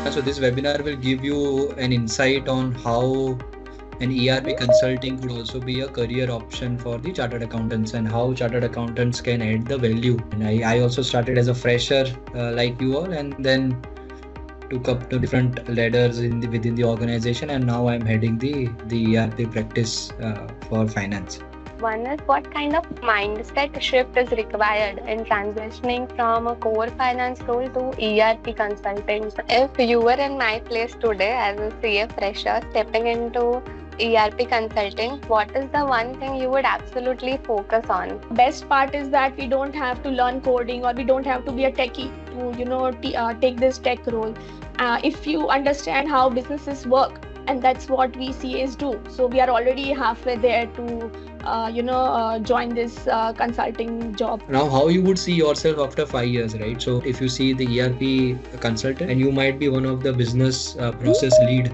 So this webinar will give you an insight on how an ERP consulting could also be a career option for the chartered accountants and how chartered accountants can add the value. And I also started as a fresher like you all, and then took up the different ladders within the organization, and now I'm heading the ERP practice for finance. One is, what kind of mindset shift is required in transitioning from a core finance role to ERP consulting? If you were in my place today as a CA fresher stepping into ERP consulting, what is the one thing you would absolutely focus on? Best part is that we don't have to learn coding, or we don't have to be a techie to take this tech role. If you understand how businesses work, and that's what we CAs do, so we are already halfway there to join this consulting job. Now, how you would see yourself after 5 years, right? So if you see the ERP consultant, and you might be one of the business process lead,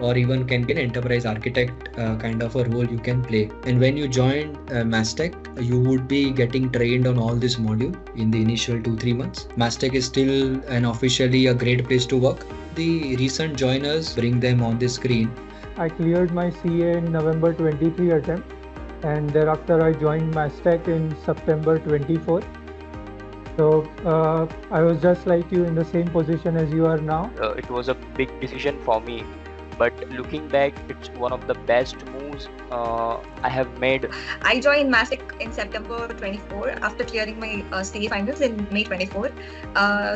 or even can be an enterprise architect kind of a role you can play. And when you join Mastek, you would be getting trained on all this module in the initial 2-3 months. Mastek is still officially a great place to work. The recent joiners, bring them on the screen. I cleared my CA in November 23 attempt, and thereafter I joined Mastek in September 24. So I was just like you, in the same position as you are now. It was a big decision for me, but looking back, it's one of the best moves I have made. I joined Mastek in September 24 after clearing my CA finals in May 24.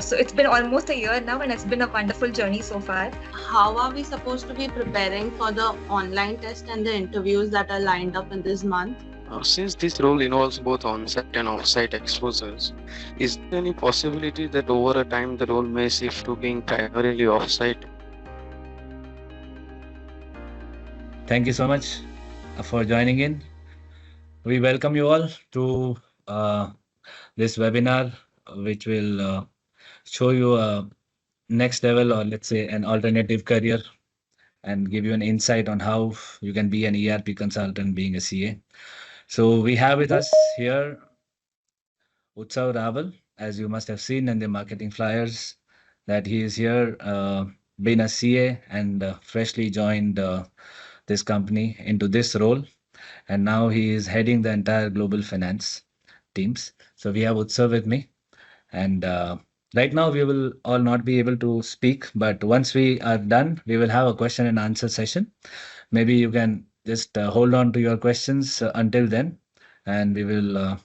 So it's been almost a year now, and it's been a wonderful journey so far. How are we supposed to be preparing for the online test and the interviews that are lined up in this month? Since this role involves both on-site and off-site exposures, is there any possibility that over a time the role may shift to being primarily off-site? Thank you so much for joining in. We welcome you all to this webinar, which will show you a next level, or let's say an alternative career, and give you an insight on how you can be an ERP consultant being a CA. So we have with us here Utsav Raval, as you must have seen in the marketing flyers, that he is here, being a CA and freshly joined this company into this role. And now he is heading the entire global finance teams. So we have Utsav with me. And right now we will all not be able to speak, but once we are done, we will have a question and answer session. Maybe you can just hold on to your questions until then, and we will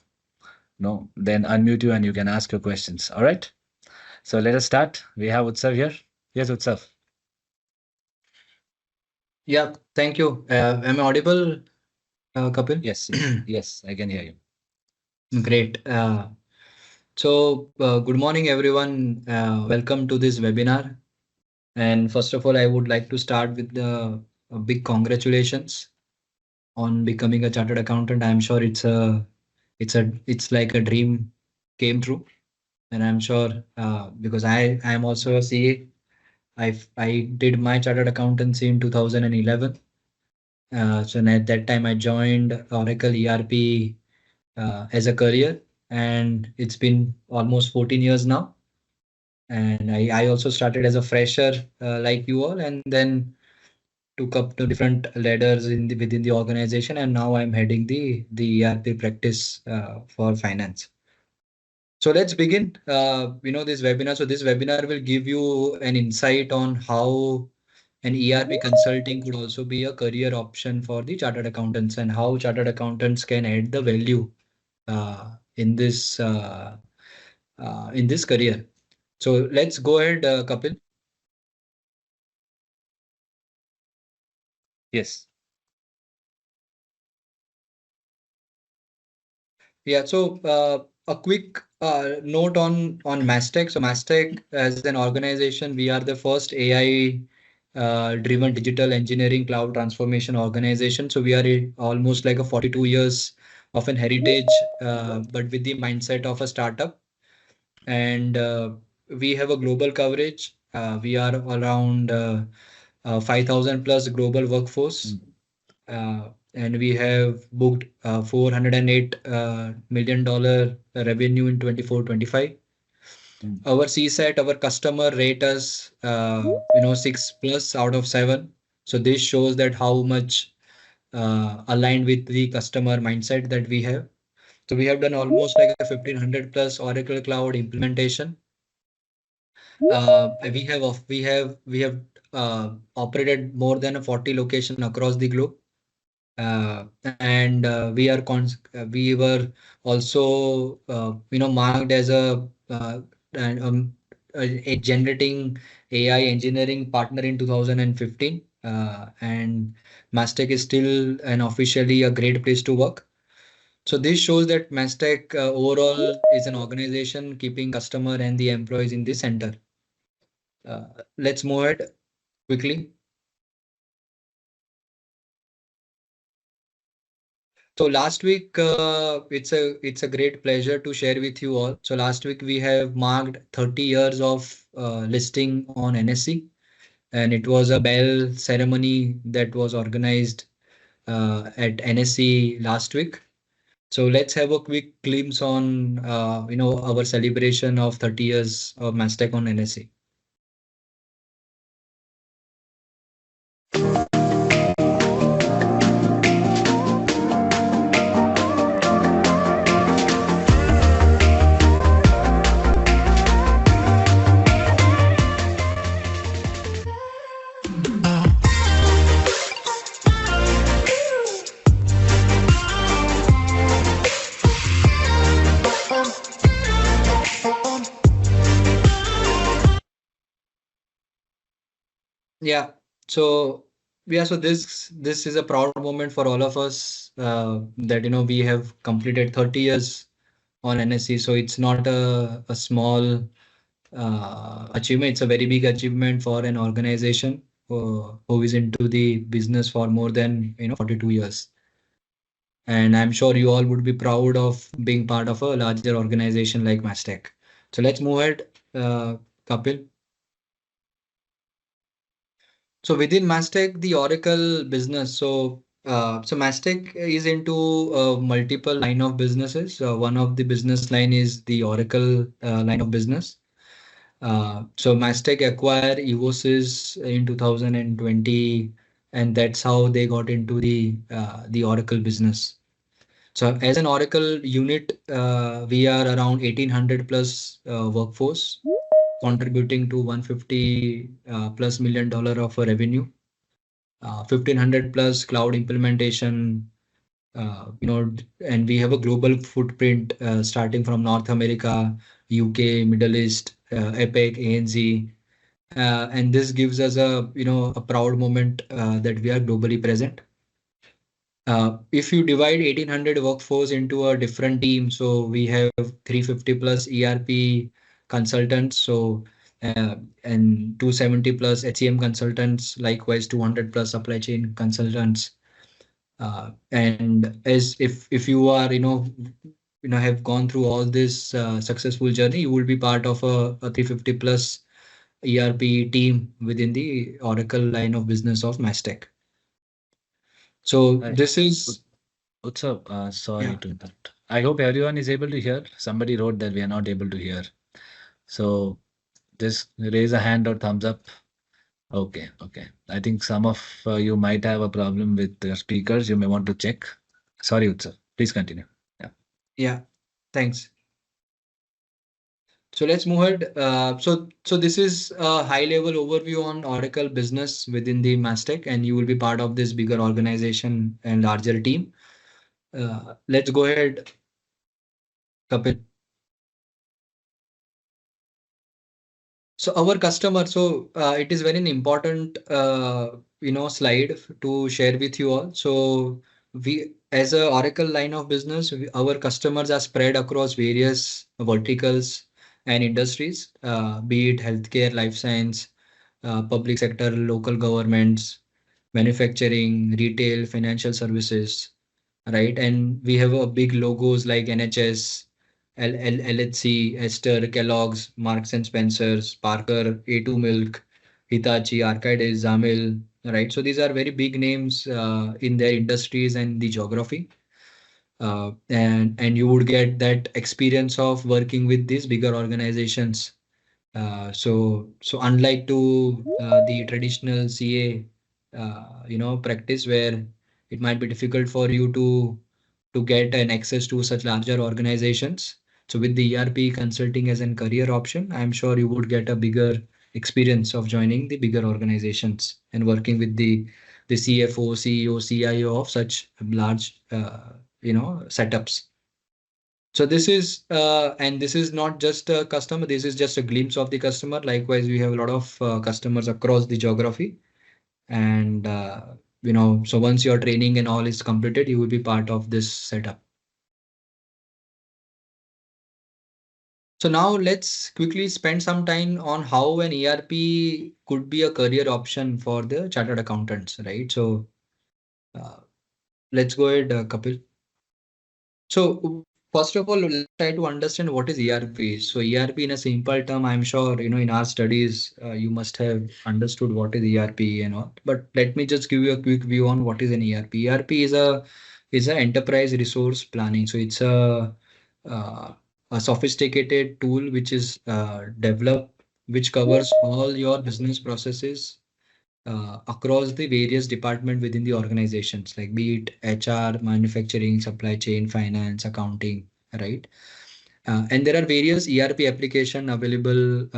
then unmute you and you can ask your questions. All right. So let us start. We have Utsav here. Yes, Utsav. Yeah, thank you. Am I audible, Kapil? Yes, yes, I can hear you. Great. So good morning, everyone. Welcome to this webinar. And first of all, I would like to start with a big congratulations on becoming a chartered accountant. I'm sure it's like a dream came true, and I'm sure because I am also a CA. I did my chartered accountancy in 2011. So at that time I joined Oracle ERP as a career, and it's been almost 14 years now. And I also started as a fresher like you all, and then took up the different ladders within the organization, and now I'm heading the ERP practice for finance. So let's begin this webinar. So this webinar will give you an insight on how an ERP consulting could also be a career option for the chartered accountants, and how chartered accountants can add the value in this career. So let's go ahead, Kapil. Yes. Yeah, so a quick note on Mastek. So Mastek as an organization, we are the first AI driven digital engineering cloud transformation organization. So we are almost like a 42 years of an heritage, but with the mindset of a startup. And we have a global coverage. We are around 5,000 plus global workforce. And we have booked $408 million revenue in 24-25. Our CSAT, our customer rate us, 6+ out of 7. So this shows that how much aligned with the customer mindset that we have. So we have done almost like a 1500 plus Oracle Cloud implementation. We have operated more than 40 location across the globe. And we were also marked as and, a generating AI engineering partner in 2015. And Mastek is still an officially a great place to work. So this shows that Mastek overall is an organization keeping customer and the employees in the center. Let's move ahead quickly. So last week, it's a great pleasure to share with you all. So last week we have marked 30 years of listing on NSE, and it was a bell ceremony that was organized at NSE last week. So let's have a quick glimpse on our celebration of 30 years of Mastek on NSE. Yeah. So so this is a proud moment for all of us that we have completed 30 years on NSE. So it's not a small achievement. It's a very big achievement for an organization who is into the business for more than 42 years. And I'm sure you all would be proud of being part of a larger organization like Mastek. So let's move ahead, Kapil. So within Mastek, the Oracle business. So Mastek is into multiple line of businesses. One of the business line is the Oracle line of business. So Mastek acquired Evosys in 2020, and that's how they got into the Oracle business. So as an Oracle unit, we are around 1800 plus workforce, contributing to 150 plus $1 million of revenue, 1500 plus cloud implementation, and we have a global footprint starting from North America, UK, Middle East, APEC, ANZ, and this gives us a proud moment that we are globally present. If you divide 1800 workforce into a different team, so we have 350 plus ERP consultants, and 270 plus HCM consultants, likewise 200 plus supply chain consultants. And as if you are have gone through all this successful journey, you will be part of a 350 plus ERP team within the Oracle line of business of Mastek. So this is Utsav, sorry Yeah. to interrupt. I hope everyone is able to hear. Somebody wrote that we are not able to hear. So just raise a hand or thumbs up. Okay. I think some of you might have a problem with the speakers. You may want to check. Sorry, Utsav. Please continue. Yeah, thanks. So let's move ahead. So this is a high level overview on Oracle business within the Mastek, and you will be part of this bigger organization and larger team. Let's go ahead, Kapil. So our customer, it is very important, slide to share with you all. So we, as a Oracle line of business, our customers are spread across various verticals and industries, be it healthcare, life science, public sector, local governments, manufacturing, retail, financial services, right? And we have a big logos like NHS, LHC, Esther, Kellogg's, Marks and Spencers, Parker, A2 Milk, Hitachi, Arcadis, Zamil, right? So these are very big names in their industries and the geography. and you would get that experience of working with these bigger organizations. So unlike to the traditional CA, practice where it might be difficult for you to get an access to such larger organizations. So with the ERP consulting as a career option, I'm sure you would get a bigger experience of joining the bigger organizations and working with the CFO, CEO, CIO of such large setups. So this is and this is not just a customer. This is just a glimpse of the customer. Likewise, we have a lot of customers across the geography, and so once your training and all is completed, you will be part of this setup. So now let's quickly spend some time on how an ERP could be a career option for the chartered accountants, right? So let's go ahead, Kapil. So first of all, let's try to understand what is ERP. So ERP in a simple term, I'm sure, in our studies, you must have understood what is ERP and all. But let me just give you a quick view on what is an ERP. ERP is a enterprise resource planning. So it's uh, a sophisticated tool which is developed, which covers all your business processes across the various department within the organizations, like be it HR, manufacturing, supply chain, finance, accounting, right? And there are various ERP application available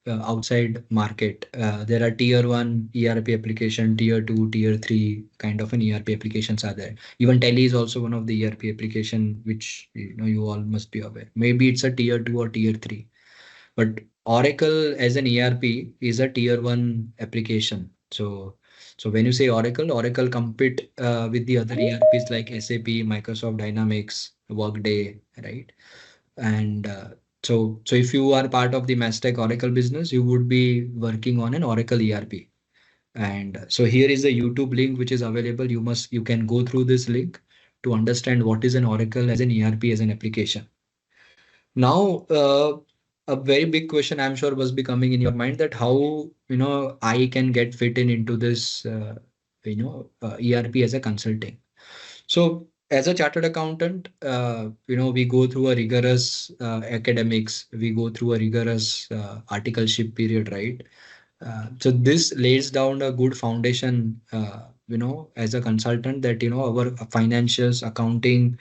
outside market. There are tier one ERP application, tier two, tier three kind of an ERP applications are there. Even Tele is also one of the ERP application, which you all must be aware. Maybe it's a tier two or tier three, but Oracle as an ERP is a tier one application. So when you say Oracle compete with the other ERPs like SAP, Microsoft Dynamics, Workday, right? And so if you are part of the Mastek Oracle business, you would be working on an Oracle ERP. And so here is the YouTube link which is available. You can go through this link to understand what is an Oracle as an ERP as an application. Now, a very big question I'm sure was becoming in your mind that how I can get fit into this ERP as a consulting. So as a chartered accountant, we go through a rigorous academics, we go through a rigorous articleship period, right? So this lays down a good foundation, as a consultant that, our financials, accounting,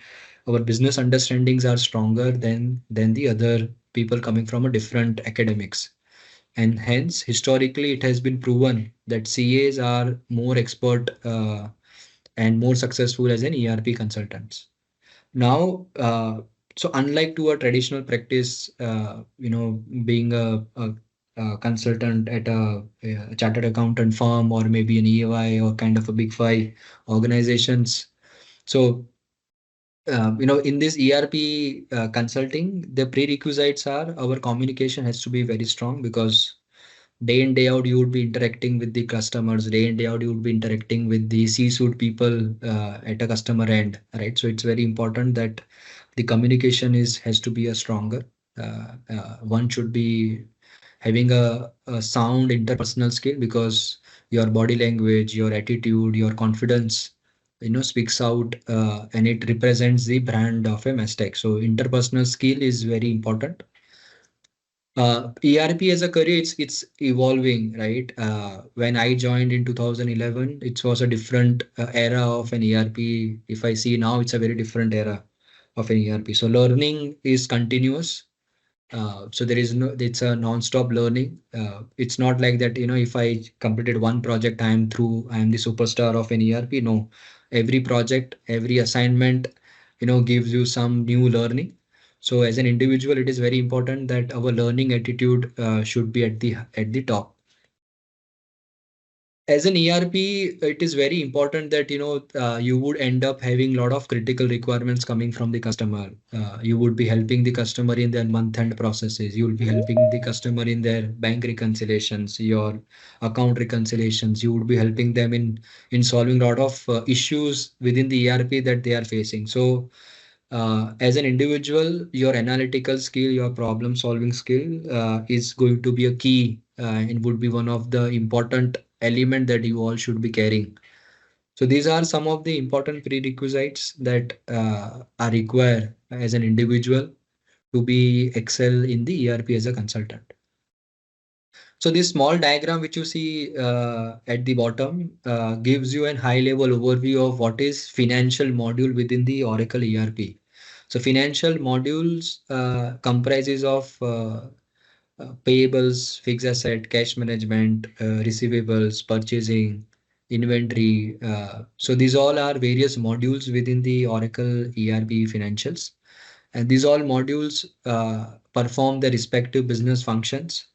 our business understandings are stronger than the other people coming from a different academics. And hence, historically, it has been proven that CAs are more expert and more successful as an ERP consultants. Now, so unlike to a traditional practice, being a consultant at a chartered accountant firm or maybe an EY or kind of a big five organizations. So, in this ERP consulting, the prerequisites are our communication has to be very strong because day in day out you would be interacting with the customers, day in day out you would be interacting with the C-suite people at a customer end, right? So it's very important that the communication has to be a stronger. One should be having a sound interpersonal skill because your body language, your attitude, your confidence speaks out and it represents the brand of a Mastek. So interpersonal skill is very important. ERP as a career, it's evolving, right? When I joined in 2011, it was a different era of an ERP. If I see now, it's a very different era of an ERP. So learning is continuous. So there is no, it's a non-stop learning. It's not like that, if I completed one project, I am through, I am the superstar of an ERP. No, every project, every assignment, gives you some new learning. So as an individual, it is very important that our learning attitude should be at the top. As an ERP, it is very important that you would end up having a lot of critical requirements coming from the customer. You would be helping the customer in their month-end processes. You will be helping the customer in their bank reconciliations, your account reconciliations. You would be helping them in solving a lot of issues within the ERP that they are facing. So as an individual, your analytical skill, your problem solving skill is going to be a key and would be one of the important element that you all should be carrying. So these are some of the important prerequisites that are required as an individual to be excel in the ERP as a consultant. So this small diagram which you see at the bottom gives you a high level overview of what is financial module within the Oracle ERP. So financial modules comprises of payables, fixed asset, cash management, receivables, purchasing, inventory. So these all are various modules within the Oracle ERP financials. And these all modules perform the respective business functions.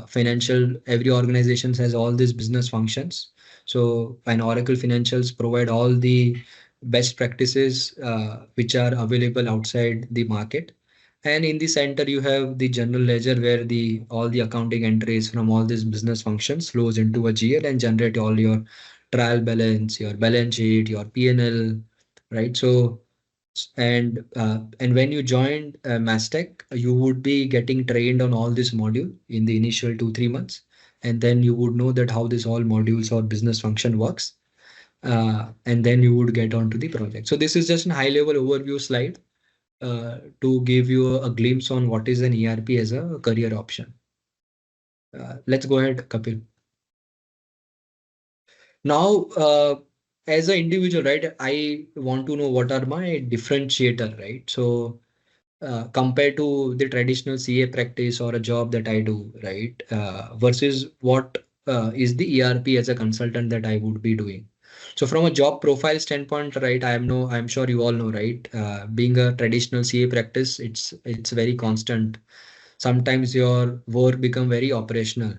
Financial, every organization has all these business functions. So an Oracle financials provide all the best practices which are available outside the market. And in the center, you have the general ledger where the all the accounting entries from all these business functions flows into a GL and generate all your trial balance, your balance sheet, your P&L, right? So and when you joined Mastek, you would be getting trained on all this module in the initial 2-3 months, and then you would know that how this all modules or business function works, and then you would get onto the project. So this is just a high level overview slide to give you a glimpse on what is an ERP as a career option. Let's go ahead, Kapil. Now, as an individual, right, I want to know what are my differentiator, right? So compared to the traditional CA practice or a job that I do, right, versus what is the ERP as a consultant that I would be doing. So from a job profile standpoint, right, I'm sure you all know, right, being a traditional CA practice, it's very constant. Sometimes your work become very operational,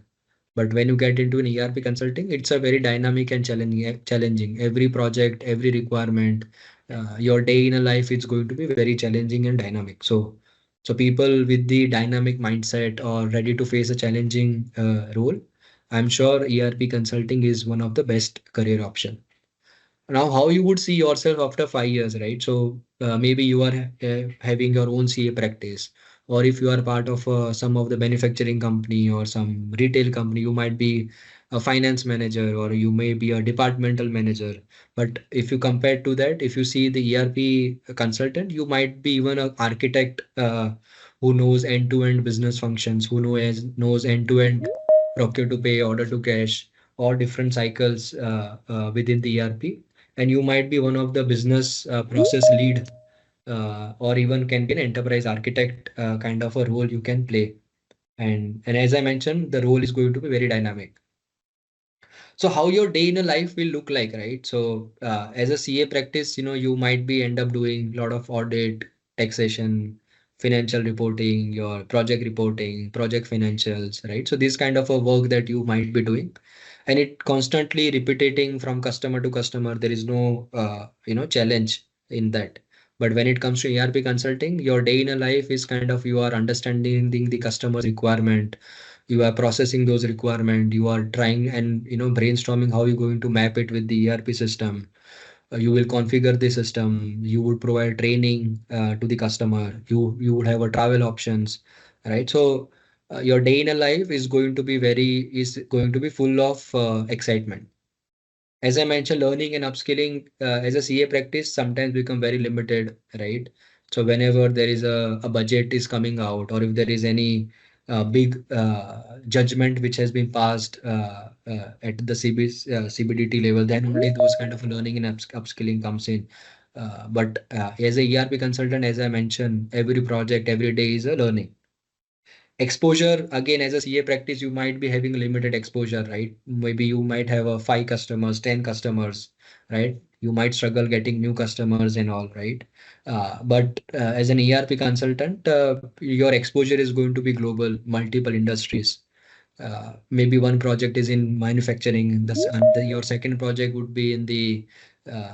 but when you get into an ERP consulting, it's a very dynamic and challenging. Every project, every requirement, your day in a life, it's going to be very challenging and dynamic. So people with the dynamic mindset or ready to face a challenging role, I'm sure ERP consulting is one of the best career option. Now, how you would see yourself after 5 years, right? So maybe you are having your own CA practice, or if you are part of some of the manufacturing company or some retail company, you might be a finance manager or you may be a departmental manager. But if you compare to that, if you see the ERP consultant, you might be even an architect who knows end-to-end business functions, who knows end-to-end procure to pay, order to cash, all different cycles within the ERP, and you might be one of the business process lead or even can be an enterprise architect kind of a role you can play. And as I mentioned, the role is going to be very dynamic. So how your day in a life will look like, right? So as a CA practice, you might be end up doing a lot of audit, taxation, financial reporting, your project reporting, project financials, right? So this kind of a work that you might be doing, and it constantly repeating from customer to customer. There is no challenge in that. But when it comes to ERP consulting, your day in a life is kind of you are understanding the customer's requirement, you are processing those requirements, you are trying and brainstorming how you're going to map it with the ERP system. You will configure the system, you would provide training to the customer, you would have a travel options, right? So your day in a life is going to be full of excitement. As I mentioned, learning and upskilling as a CA practice sometimes become very limited, right? So whenever there is a budget is coming out, or if there is any big judgment which has been passed at the CBDT level, then only those kind of learning and upskilling comes in. But as a ERP consultant, as I mentioned, every project, every day is a learning. Exposure, again, as a CA practice, you might be having limited exposure, right? Maybe you might have 5 customers, 10 customers, right? You might struggle getting new customers and all, right? But as an ERP consultant, your exposure is going to be global, multiple industries. Maybe one project is in manufacturing, your second project would be in the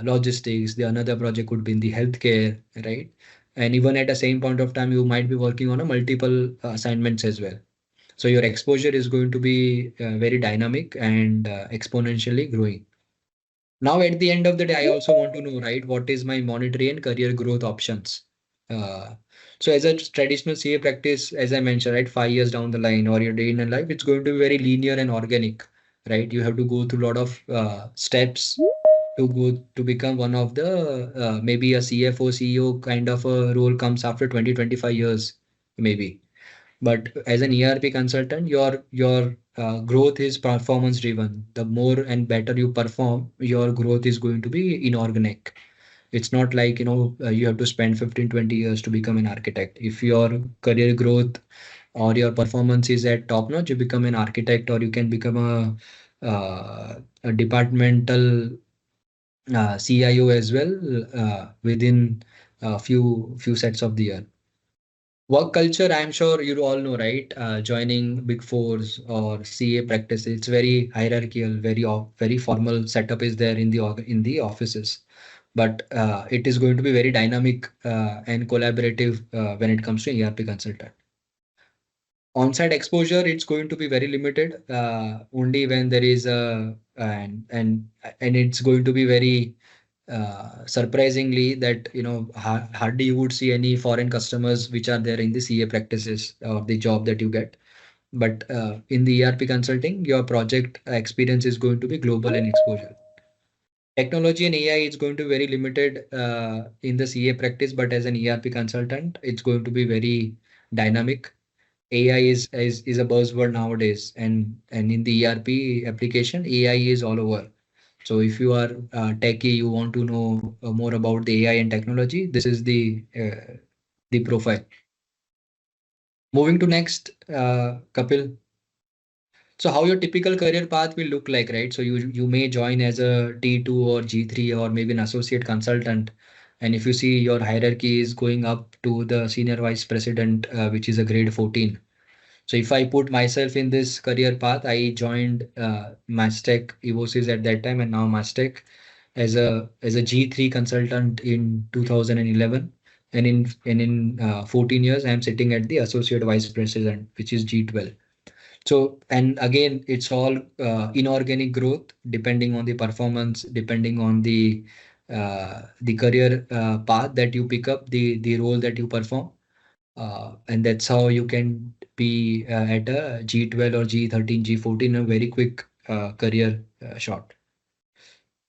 logistics, the another project would be in the healthcare, right? And even at the same point of time, you might be working on a multiple assignments as well. So your exposure is going to be very dynamic and exponentially growing. Now, at the end of the day, I also want to know, right, what is my monetary and career growth options? Uh, so as a traditional CA practice, as I mentioned, right, 5 years down the line or your day in a life, it's going to be very linear and organic, right? You have to go through a lot of steps to go to become one of the maybe a CFO, CEO kind of a role comes after 20-25 years, maybe. But as an ERP consultant, your growth is performance driven. The more and better you perform, your growth is going to be inorganic. It's not like, you have to spend 15-20 years to become an architect. If your career growth or your performance is at top notch, you become an architect, or you can become a departmental CIO as well within a few sets of the year. Work culture, I'm sure you all know, right? Joining Big Fours or CA practice, it's very hierarchical, very formal setup is there in in the offices. But it is going to be very dynamic and collaborative when it comes to ERP consultant. On-site exposure, it's going to be very limited, only when there is a and it's going to be very surprisingly that hardly you would see any foreign customers which are there in the CA practices or the job that you get. But in the ERP consulting, your project experience is going to be global in exposure. Technology and AI is going to be very limited in the CA practice, but as an ERP consultant, it's going to be very dynamic. AI is a buzzword nowadays, and in the ERP application, AI is all over. So if you are techie, you want to know more about the AI and technology, this is the profile. Moving to next, Kapil. So how your typical career path will look like, right? So you may join as a T2 or G3 or maybe an associate consultant. And if you see your hierarchy is going up to the senior vice president, which is a grade 14. So if I put myself in this career path, I joined Mastek Evosys at that time, and now Mastek as a G3 consultant in 2011, and in 14 years I am sitting at the associate vice president, which is G12. So, and again, it's all inorganic growth depending on the performance, depending on the career path that you pick up, the role that you perform. And that's how you can be at a G12 or G13, G14, a very quick career shot.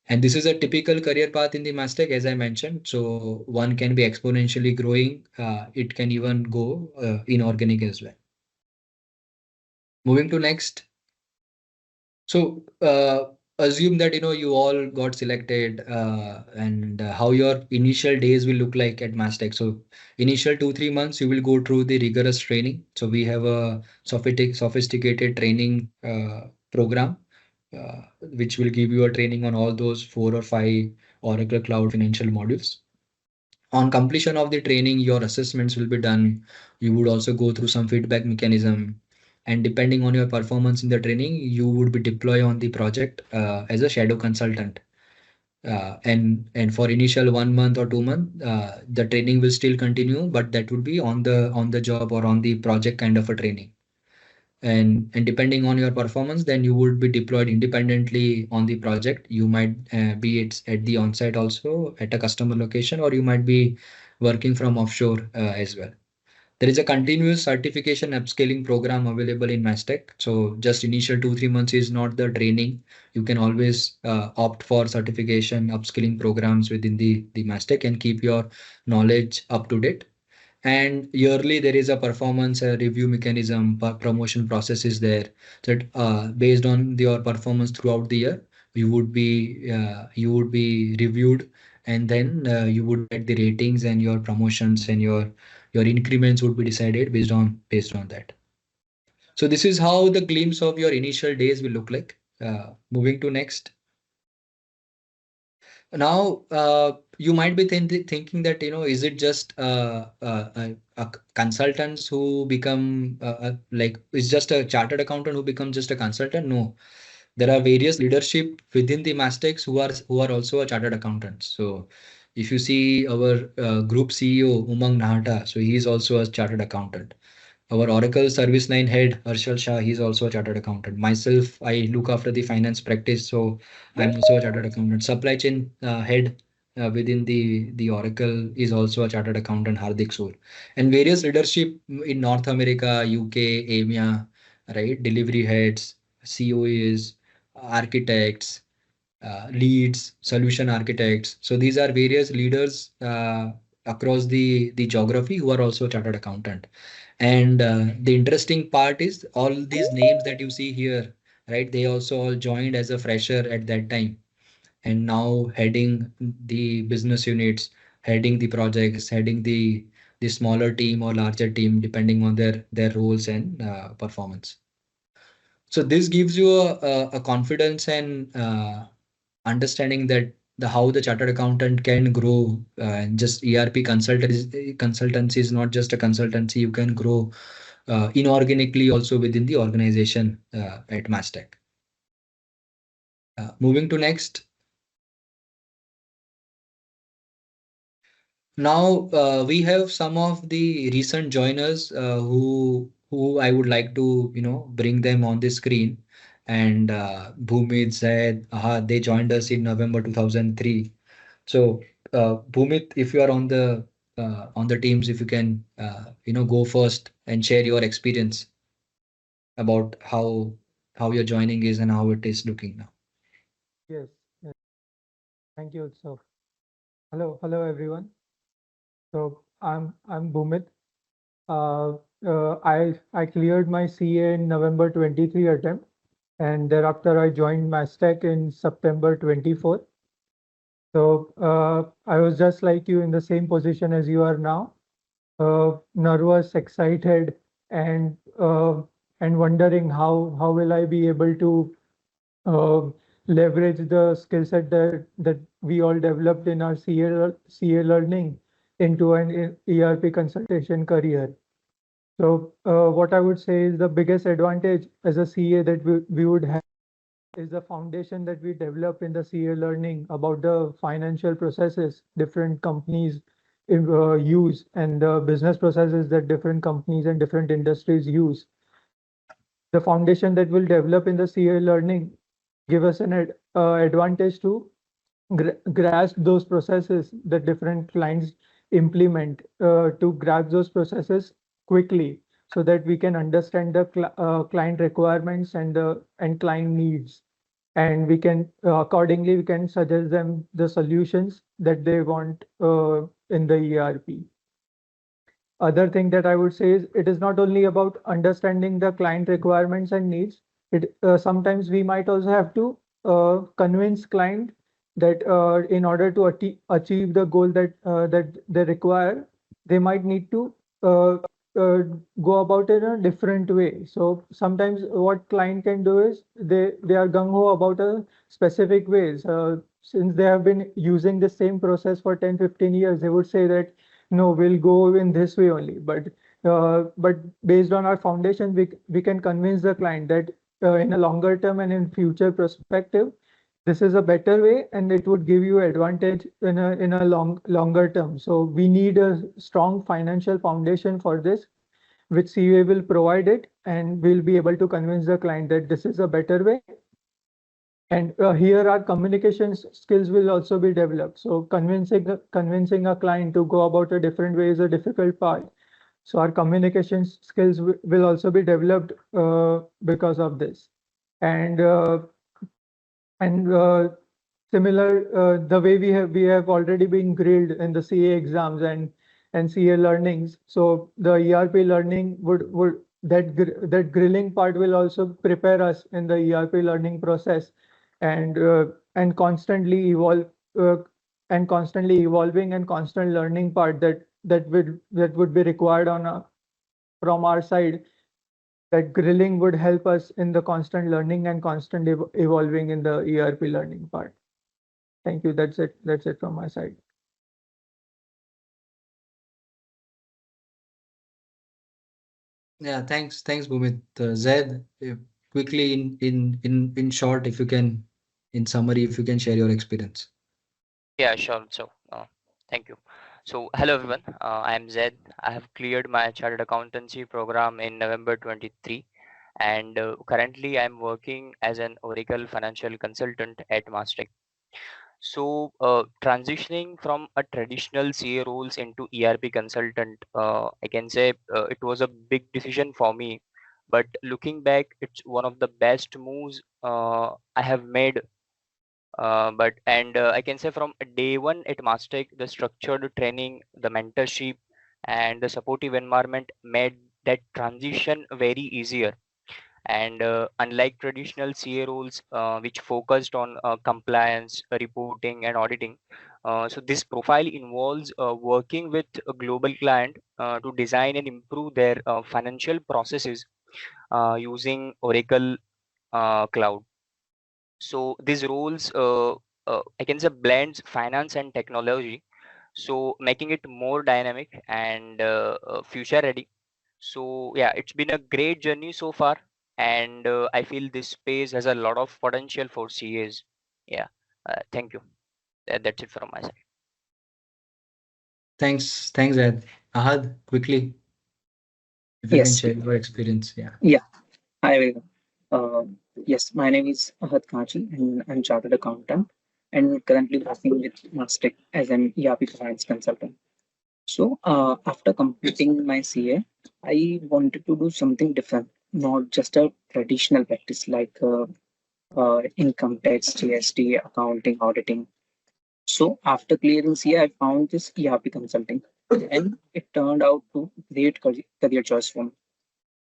And this is a typical career path in the Mastek, as I mentioned. So one can be exponentially growing. It can even go inorganic as well. Moving to next. So assume that you all got selected and how your initial days will look like at Mastek. So initial 2-3 months you will go through the rigorous training. So we have a sophisticated training program which will give you a training on all those 4 or 5 Oracle Cloud Financial modules. On completion of the training, your assessments will be done. You would also go through some feedback mechanism, and depending on your performance in the training, you would be deployed on the project as a shadow consultant. And for initial 1 month or 2 month, the training will still continue, but that would be on the job or on the project kind of a training. And depending on your performance, then you would be deployed independently on the project. You might be at the on-site also at a customer location, or you might be working from offshore as well. There is a continuous certification upscaling program available in Mastek. So just initial 2-3 months is not the training. You can always opt for certification upskilling programs within the Mastek and keep your knowledge up to date. And yearly there is a performance review mechanism, promotion process is there, that based on your performance throughout the year, you would be reviewed, and then you would get the ratings, and your promotions and your increments would be decided based on that. So this is how the glimpse of your initial days will look like. Moving to next. Now, you might be thinking that, is it just consultants who become like, it's just a chartered accountant who becomes just a consultant? No, there are various leadership within the Mastex who are also a chartered accountants. So if you see our group CEO, Umang Nahata, so he is also a chartered accountant. Our Oracle service line head, Harshal Shah, he's also a chartered accountant. Myself, I look after the finance practice, so I'm also a chartered accountant. Supply chain head within the Oracle is also a chartered accountant, Hardik Sur. And various leadership in North America, UK, EMEA, right? Delivery heads, COEs, architects, leads, solution architects. So these are various leaders across the geography who are also chartered accountant. And the interesting part is all these names that you see here, right? They also all joined as a fresher at that time, and now heading the business units, heading the projects, heading the smaller team or larger team, depending on their roles and performance. So this gives you a confidence and understanding that the how the chartered accountant can grow. Just ERP consultancy is not just a consultancy. You can grow inorganically also within the organization at Mastek. Moving to next. Now we have some of the recent joiners who I would like to bring them on the screen. And Bhumit said they joined us in November 2003. So Bhumit, if you are on the teams, if you can go first and share your experience about how your joining is and how it is looking now. Yes, yes. Thank you. So, hello everyone. So I'm Bhumit. I cleared my CA in November 23 attempt, and thereafter I joined Mastek in September 24. So I was just like you in the same position as you are now, nervous, excited, and uh, and wondering how will I be able to uh, leverage the skill set that we all developed in our CA learning into an ERP consultation career. So what I would say is the biggest advantage as a CA that we would have is the foundation that we develop in the CA learning about the financial processes different companies use, and the business processes that different companies and different industries use. The foundation that we'll develop in the CA learning give us an advantage to grasp those processes that different clients implement, to grasp those processes quickly so that we can understand the client requirements and client needs, and we can accordingly we can suggest them the solutions that they want in the ERP. Other thing that I would say is it is not only about understanding the client requirements and needs. It sometimes we might also have to convince client that in order to achieve the goal that they require, they might need to uh, uh, go about it in a different way. So sometimes what client can do is they are gung ho about a specific ways. Since they have been using the same process for 10-15 years, they would say that no, we'll go in this way only. But based on our foundation, we can convince the client that in a longer term and in future perspective, this is a better way, and it would give you advantage in a longer term. So we need a strong financial foundation for this, which CA will provide it, and we'll be able to convince the client that this is a better way. And here our communication skills will also be developed. So convincing a client to go about a different way is a difficult part. So our communication skills will also be developed because of this. And similar, the way we have already been grilled in the CA exams and CA learnings. So the ERP learning would that grilling part will also prepare us in the ERP learning process, and constantly uh, constantly evolving and constant learning part that would be required from our side. That grilling would help us in the constant learning and constant evolving in the ERP learning part. Thank you. That's it from my side. Yeah, thanks, Bhumit. Zaid, quickly in short, if you can, in summary, if you can share your experience. Yeah, sure. So, thank you. So, hello everyone. I am Zed. I have cleared my chartered accountancy program in November 23, and currently I'm working as an Oracle financial consultant at Mastek. So, transitioning from a traditional CA roles into ERP consultant, I can say it was a big decision for me. But looking back, it's one of the best moves I have made But and I can say from day one at Mastek, the structured training, the mentorship, and the supportive environment made that transition very easier. And unlike traditional CA roles, which focused on compliance, reporting, and auditing, so this profile involves working with a global client to design and improve their financial processes using Oracle Cloud. So these roles, I can say, blends finance and technology, so making it more dynamic and future ready. So yeah, it's been a great journey so far, and I feel this space has a lot of potential for CAs. Yeah, thank you. That's it from my side. Thanks, Ed. Ahad, quickly, if you can Yes, share your experience. Yeah. yeah, I will. Uh, yes, my name is Ahad Kachi and I'm chartered accountant and currently working with Mastek as an ERP finance consultant. So, after completing my CA, I wanted to do something different, not just a traditional practice like income tax, GST, accounting, auditing. So, after clearing CA, I found this ERP consulting, and it turned out to great career choice for me.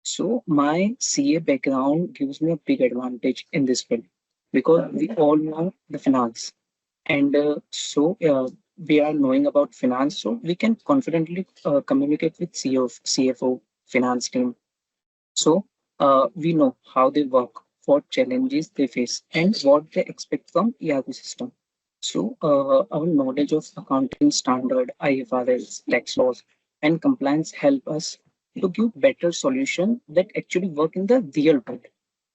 So my CA background gives me a big advantage in this field because we all know the finance, and we are knowing about finance, so we can confidently communicate with CEO, CFO, finance team. So we know how they work, what challenges they face, and what they expect from ERP system. So our knowledge of accounting standard, IFRS, tax laws, and compliance help us to give better solution that actually work in the real world.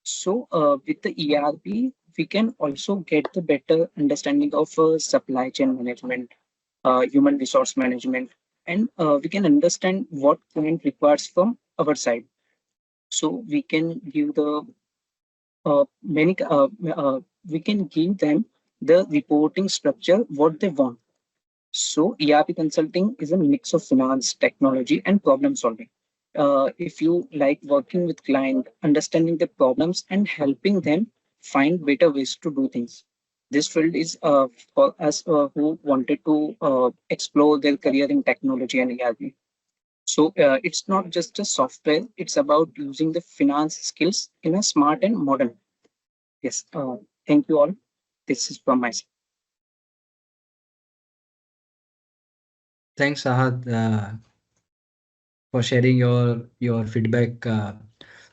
So with the ERP, we can also get the better understanding of supply chain management, human resource management, and we can understand what client requires from our side. So we can give the many we can give them the reporting structure what they want. So ERP consulting is a mix of finance, technology, and problem solving. If you like working with client, understanding the problems and helping them find better ways to do things, this field is for us who wanted to explore their career in technology and ERP. So it's not just a software; it's about using the finance skills in a smart and modern. Yes. Thank you all. This is from my side. Thanks, Ahad, for sharing your feedback.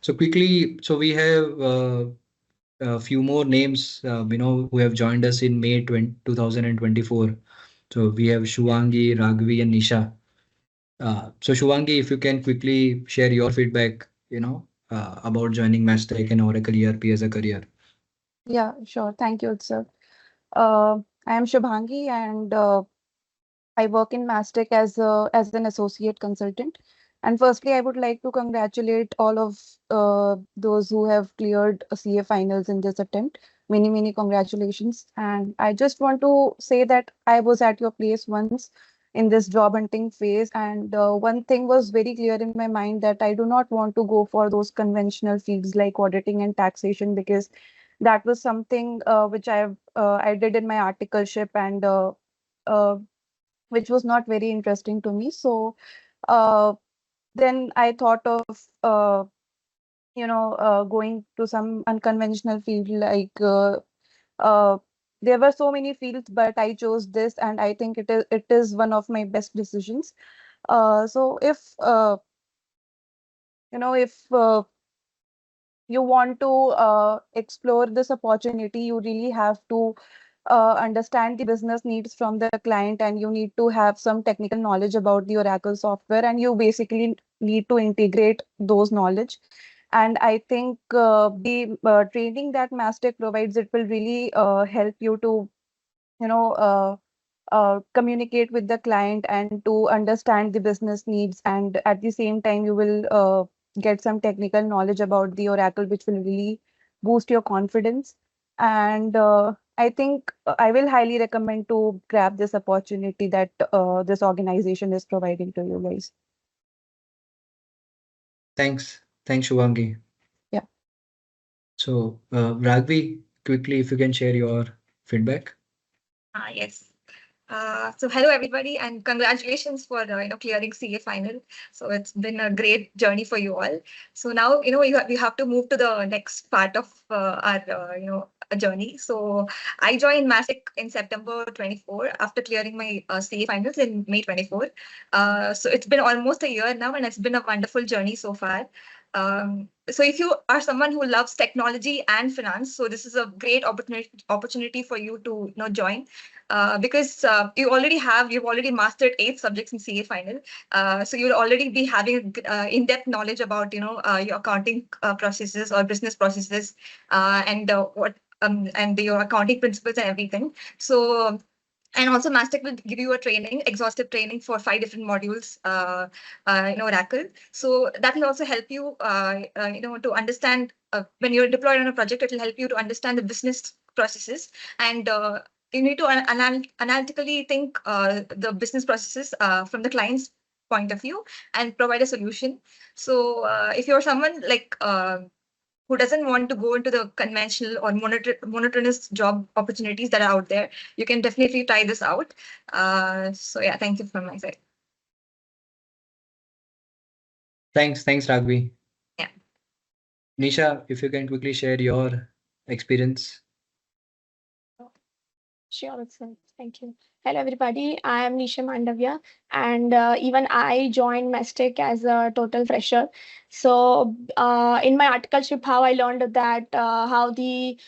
So quickly, so we have a few more names, who have joined us in May 2024. So we have Shuvangi, Raghavi, and Nisha. So Shuvangi, if you can quickly share your feedback, about joining Mastek and Oracle ERP as a career. Yeah, sure. Thank you, sir. I am Shubhangi and I work in Mastek as an associate consultant. And firstly, I would like to congratulate all of those who have cleared CA finals in this attempt. Many, many congratulations. And I just want to say that I was at your place once in this job hunting phase. And one thing was very clear in my mind that I do not want to go for those conventional fields like auditing and taxation because that was something which I did in my articleship and uh, which was not very interesting to me. So uh, then I thought of going to some unconventional field like uh, there were so many fields, but I chose this, and I think it is one of my best decisions. So if you want to explore this opportunity, you really have to understand the business needs from the client, and you need to have some technical knowledge about the Oracle software, and you basically need to integrate those knowledge. And I think the training that Mastek provides, it will really help you to, you know, communicate with the client and to understand the business needs. And at the same time, you will get some technical knowledge about the Oracle, which will really boost your confidence. And I think I will highly recommend to grab this opportunity that this organization is providing to you guys. Thanks, Shuvangi. Yeah. So Raghavi, quickly, if you can share your feedback? Yes. So hello everybody, and congratulations for clearing CA final. So it's been a great journey for you all. So now we have to move to the next part of our journey. So I joined Mastek in September 24 after clearing my CA finals in May 24. So it's been almost a year now, and it's been a wonderful journey so far. So if you are someone who loves technology and finance, so this is a great opportunity for you to join, because you've already mastered 8 subjects in CA final. So you'll already be having in-depth knowledge about your accounting processes or business processes, and your accounting principles and everything. So and also Mastek will give you a training, exhaustive training for 5 different modules in Oracle. So that will also help you, to understand when you're deployed on a project. It will help you to understand the business processes, and you need to analytically think the business processes from the client's point of view and provide a solution. So if you're someone like who doesn't want to go into the conventional or monotonous job opportunities that are out there, you can definitely try this out. So yeah, thank you from my side. Thanks, Ragvi. Yeah. Nisha, if you can quickly share your experience. Sure, sir. Thank you. Hello, everybody. I am Nisha Mandavya, and even I joined Mastek as a total fresher. So, in my articleship, how I learned that how the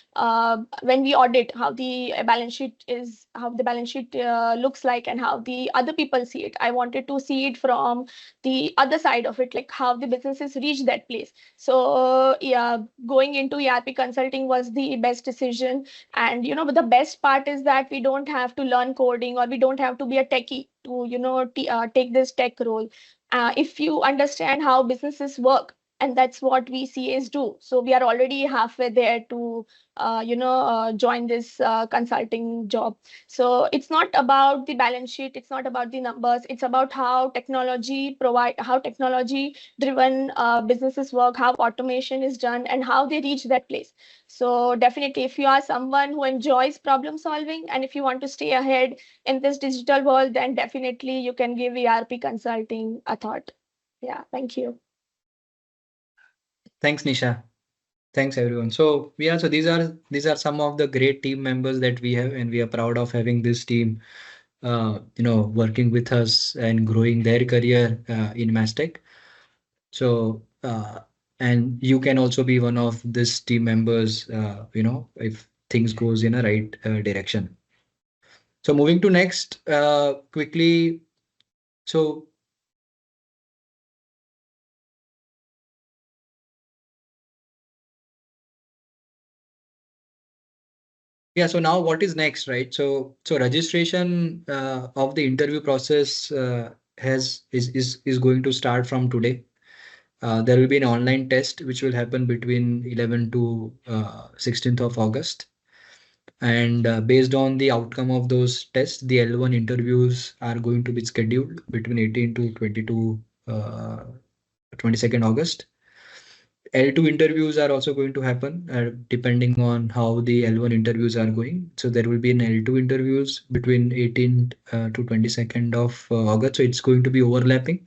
when we audit, how the balance sheet is, how the balance sheet looks like, and how the other people see it. I wanted to see it from the other side of it, like how the businesses reach that place. So, yeah, going into ERP consulting was the best decision. And but the best part is that we don't have to learn coding, or we don't have to be a techie to take this tech role. If you understand how businesses work, and that's what we CAs do, so we are already halfway there to join this consulting job. So it's not about the balance sheet, it's not about the numbers, it's about how technology driven businesses work, how automation is done, and how they reach that place. So definitely, if you are someone who enjoys problem solving, and if you want to stay ahead in this digital world, then definitely you can give ERP consulting a thought. Yeah, thank you. Thanks, Nisha. Thanks, everyone. So these are some of the great team members that we have, and we are proud of having this team, working with us and growing their career in Mastek. So and you can also be one of this team members, if things goes in a right direction. So moving to next quickly. So yeah, so now what is next, right? So registration of the interview process is going to start from today. There will be an online test which will happen between 11 to 16th of August. And based on the outcome of those tests, the L1 interviews are going to be scheduled between 18 to 22nd August. L2 interviews are also going to happen depending on how the L1 interviews are going. So there will be an L2 interviews between 18th to 22nd of August. So it's going to be overlapping.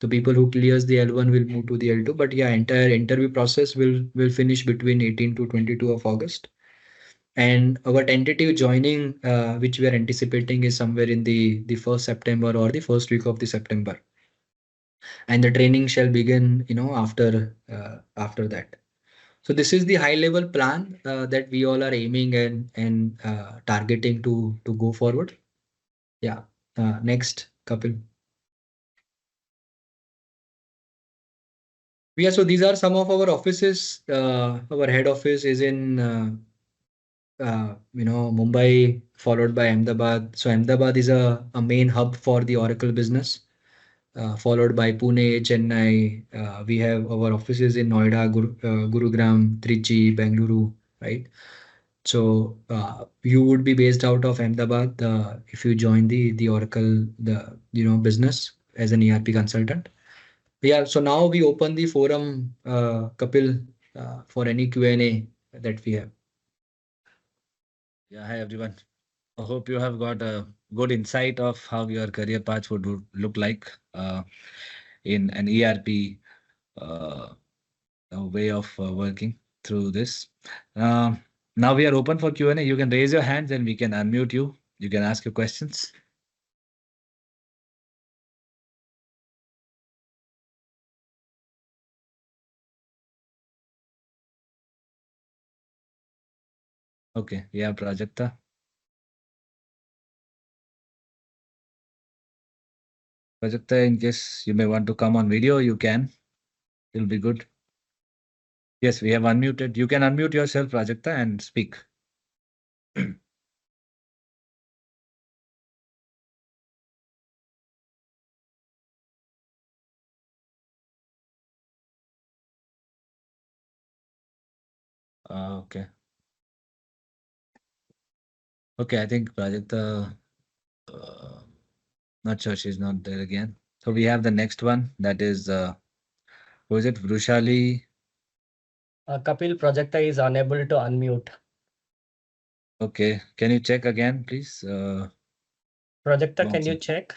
The people who clears the L1 will move to the L2. But yeah, entire interview process will finish between 18 to 22 of August. And our tentative joining, which we are anticipating, is somewhere in the 1st September or the first week of the September. And the training shall begin, after that. So this is the high level plan that we all are aiming and targeting to go forward. Yeah. Next, Kapil. Yeah, so these are some of our offices. Our head office is in Mumbai, followed by Ahmedabad. So Ahmedabad is a main hub for the Oracle business, followed by Pune, Chennai. We have our offices in Noida, Gurugram, Trichy, Bengaluru, right? So you would be based out of Ahmedabad if you join the Oracle business as an ERP consultant. Yeah. So now we open the forum, Kapil, for any Q&A that we have. Yeah, hi everyone. I hope you have got a good insight of how your career path would look like in an ERP uh, way of working through this. Um, Now we are open for Q&A. You can raise your hands and we can unmute you. You can ask your questions. Okay, yeah, Prajakta. Prajakta, in case you may want to come on video, you can. It'll be good. Yes, we have unmuted. You can unmute yourself, Prajakta, and speak. Okay. Okay, I think Prajakta, uh, not sure she's not there again. So we have the next one. That is, who is it? Vrushali. Kapil, Prajakta is unable to unmute. Okay, can you check again, please? Prajakta, can you check?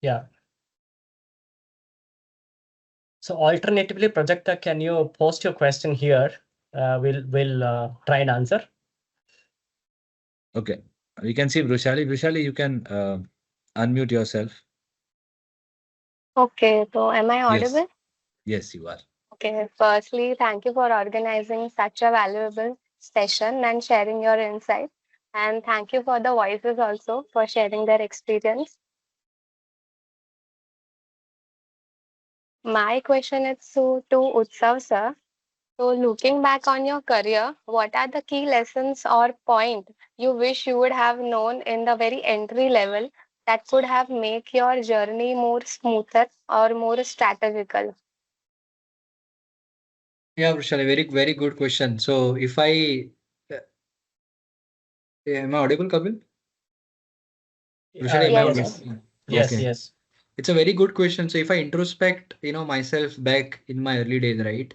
Yeah. So alternatively, Prajakta, can you post your question here? We'll try and answer. Okay, we can see Vrushali. Vrushali, you can unmute yourself. Okay, so am I audible? Yes, you are. Okay, firstly, thank you for organizing such a valuable session and sharing your insights. And thank you for the voices also for sharing their experience. My question is to Utsav sir. So looking back on your career, what are the key lessons or point you wish you would have known in the very entry level that could have make your journey more smoother or more strategical? Yeah, Vrushali, very good question. So if am I audible, Kapil? Vrushali, am I Yes, audible? yes. Yes, Okay. yes. It's a very good question. So if I introspect, myself back in my early days, right?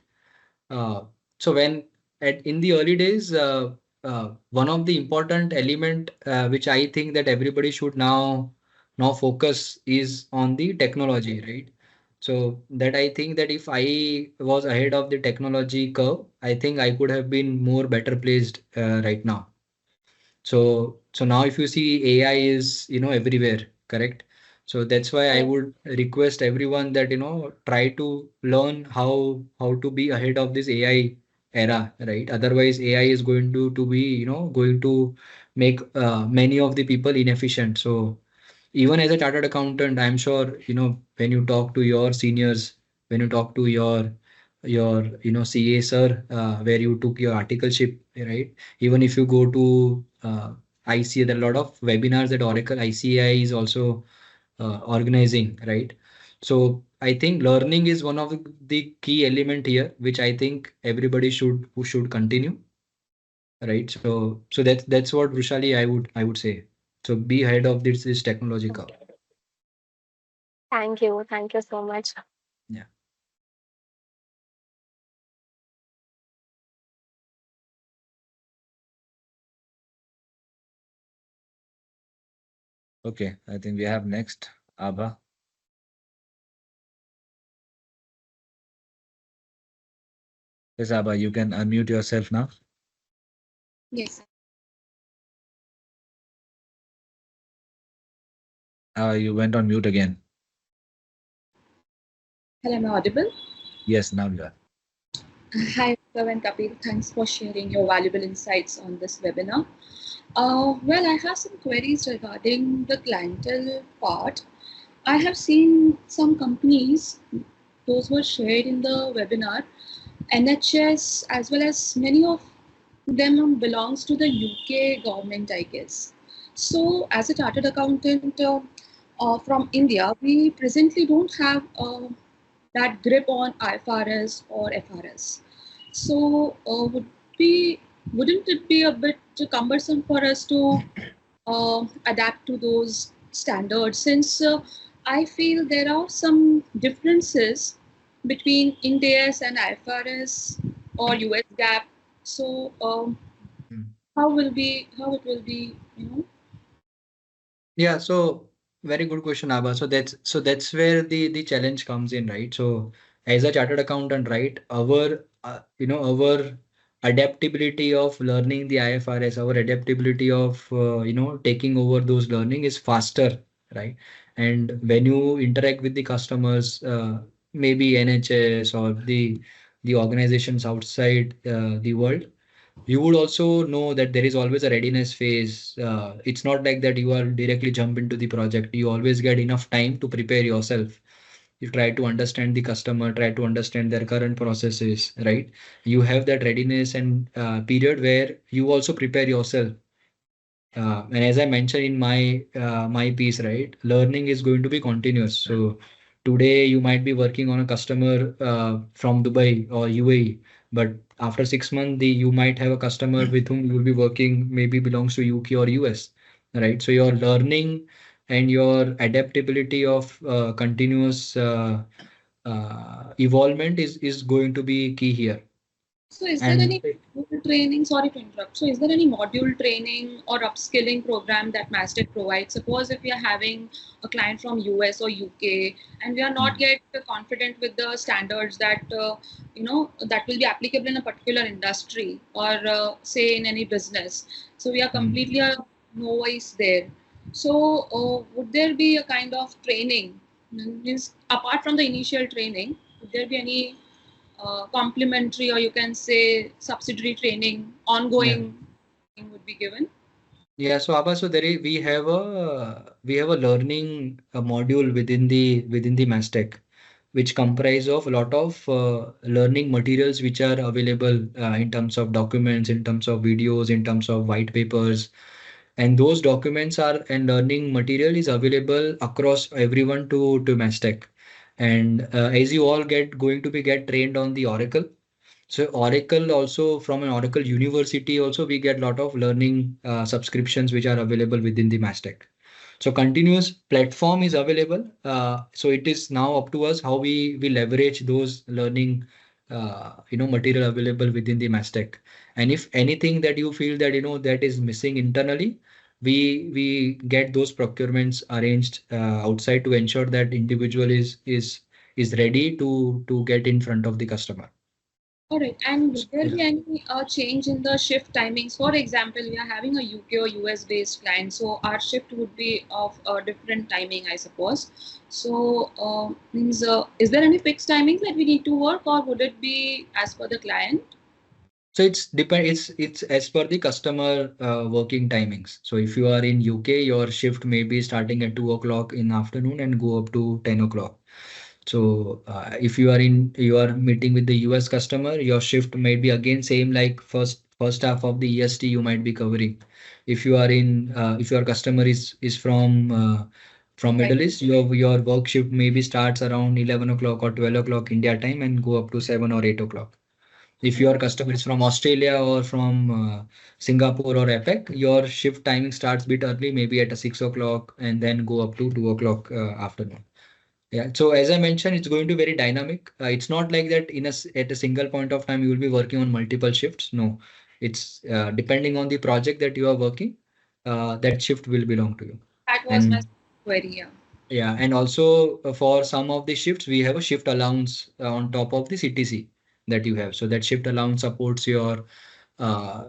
So when in the early days, one of the important element which I think that everybody should now focus is on the technology, right? So that I think that if I was ahead of the technology curve, I think I could have been more better placed right now. So now if you see AI is everywhere, correct? So that's why I Yes. would request everyone that try to learn how to be ahead of this AI era, right? Otherwise AI is going to be going to make many of the people inefficient. So even as a chartered accountant, I'm sure when you talk to your seniors, when you talk to your CA sir, where you took your articleship, right? Even if you go to ICA, there are a lot of webinars that Oracle ICAI is also organizing, right? So I think learning is one of the key element here, which I think everybody should continue, right? So that's what Vrushali I would say. So be ahead of this technology curve. Thank you. Thank you so much. Yeah. Okay, I think we have next Abha. Yes, Abha, you can unmute yourself now. Yes. You went on mute again. Hello, am I audible? Yes, now you are. Hi, Sav and Kapil. Thanks for sharing your valuable insights on this webinar. Well, I have some queries regarding the clientele part. I have seen some companies, those were shared in the webinar, NHS, as well as many of them belongs to the UK government, I guess. So, as a chartered accountant from India, we presently don't have that grip on IFRS or FRS. So, wouldn't it be a bit cumbersome for us to adapt to those standards? Since I feel there are some differences between Ind AS and IFRS or US GAAP. So how it will be, Yeah, so very good question, Abha. So that's where the challenge comes in, right? So as a chartered accountant, right, our our adaptability of learning the IFRS, our adaptability of taking over those learning is faster, right? And when you interact with the customers, maybe NHS or the organizations outside the world, you would also know that there is always a readiness phase. It's not like that you are directly jump into the project. You always get enough time to prepare yourself. You try to understand the customer, try to understand their current processes, right? You have that readiness and period where you also prepare yourself. And as I mentioned in my piece, right, learning is going to be continuous. So today you might be working on a customer from Dubai or UAE, but after 6 months, you might have a customer with whom you will be working, maybe belongs to UK or US, right? So your learning and your adaptability of continuous evolvement is going to be key here. So is there And any module training, sorry to interrupt, so is there any module training or upskilling program that Mastek provides? Suppose if we are having a client from US or UK and we are not yet confident with the standards that, that will be applicable in a particular industry or say in any business. So we are completely a novice there. So would there be a kind of training, means apart from the initial training, would there be any complementary or you can say subsidiary training, ongoing training would be given? Yeah, so Abba, so we have a learning module within the Mastek, which comprise of a lot of learning materials which are available in terms of documents, in terms of videos, in terms of white papers, and those documents are and learning material is available across everyone to Mastek. And as you all going to be get trained on the Oracle. So Oracle also from an Oracle University also we get a lot of learning subscriptions which are available within the Mastek. So continuous platform is available. So it is now up to us how we leverage those learning material available within the Mastek. And if anything that you feel that that is missing internally, we get those procurements arranged outside to ensure that individual is ready to get in front of the customer. All right. And will there be any change in the shift timings? For example, we are having a UK or US based client, so our shift would be of a different timing, I suppose. So, means is there any fixed timings that we need to work, or would it be as per the client? So it's as per the customer working timings. So if you are in UK, your shift may be starting at 2 o'clock in the afternoon and go up to 10 o'clock. So if you are meeting with the US customer, your shift might be again same like first half of the EST you might be covering. If if your customer is from Middle East, your work shift maybe starts around 11 o'clock or 12 o'clock India time and go up to 7 or 8 o'clock. If your customer is from Australia or from Singapore or APEC, your shift timing starts bit early, maybe at a 6 o'clock and then go up to 2 o'clock afternoon. Yeah. So as I mentioned, it's going to be very dynamic. It's not like that at a single point of time you will be working on multiple shifts. No, it's depending on the project that you are working, that shift will belong to you. That was my query. Yeah. Yeah, and also for some of the shifts, we have a shift allowance on top of the CTC that you have. So that shift allowance supports your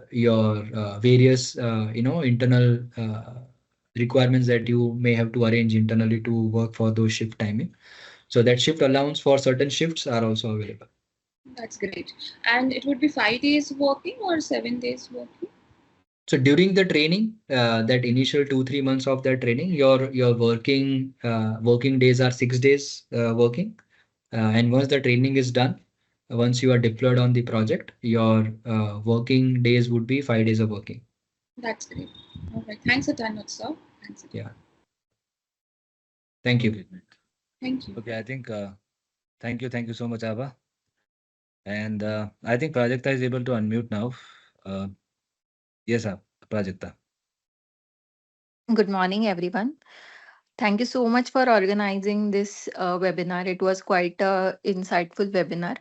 various internal requirements that you may have to arrange internally to work for those shift timing. So that shift allowance for certain shifts are also available. That's great. And it would be 5 days working or 7 days working? So during the training, that initial 2-3 months of that training, your working days are 6 days working. And once the training is done, once you are deployed on the project, your working days would be 5 days of working. That's great. All right. Thanks a ton, sir. Thanks a ton. Yeah. Thank you. Thank you. Okay, I think thank you so much, Abba. And I think Prajakta is able to unmute now. Yes, Prajakta. Good morning, everyone. Thank you so much for organizing this webinar. It was quite a insightful webinar.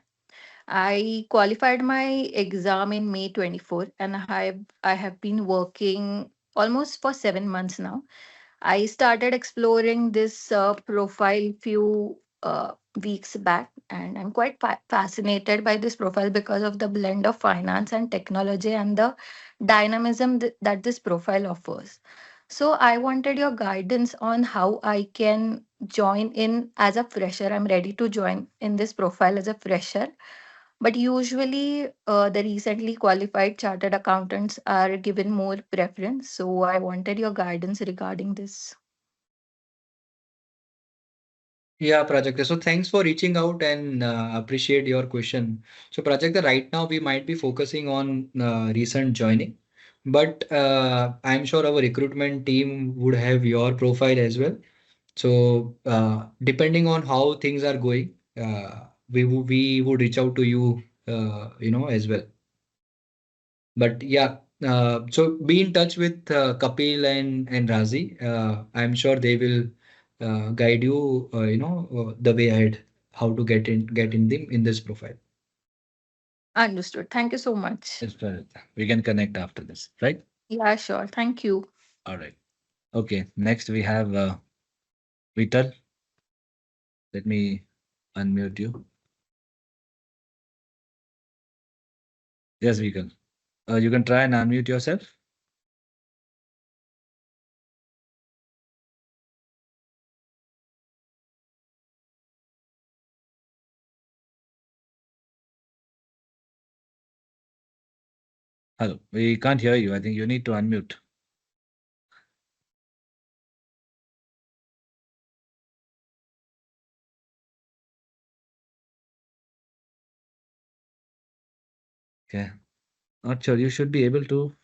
I qualified my exam in May 24 and I have been working almost for 7 months now. I started exploring this profile few weeks back, and I'm quite fascinated by this profile because of the blend of finance and technology and the dynamism that this profile offers. So I wanted your guidance on how I can join in as a fresher. I'm ready to join in this profile as a fresher, but usually, the recently qualified chartered accountants are given more preference. So I wanted your guidance regarding this. Yeah, Prajakta. So thanks for reaching out and appreciate your question. So Prajakta, right now we might be focusing on recent joining, but I'm sure our recruitment team would have your profile as well. So depending on how things are going, we would reach out to you, as well. But yeah, so be in touch with Kapil and Razi. I'm sure they will guide you, the way ahead, how to get in this profile. Understood. Thank you so much. Yes, Pranita. We can connect after this, right? Yeah, sure. Thank you. All right. Okay. Next we have Vital. Let me unmute you. Yes, we can. You can try and unmute yourself. Hello. We can't hear you. I think you need to unmute. Okay. Not sure. You should be able to.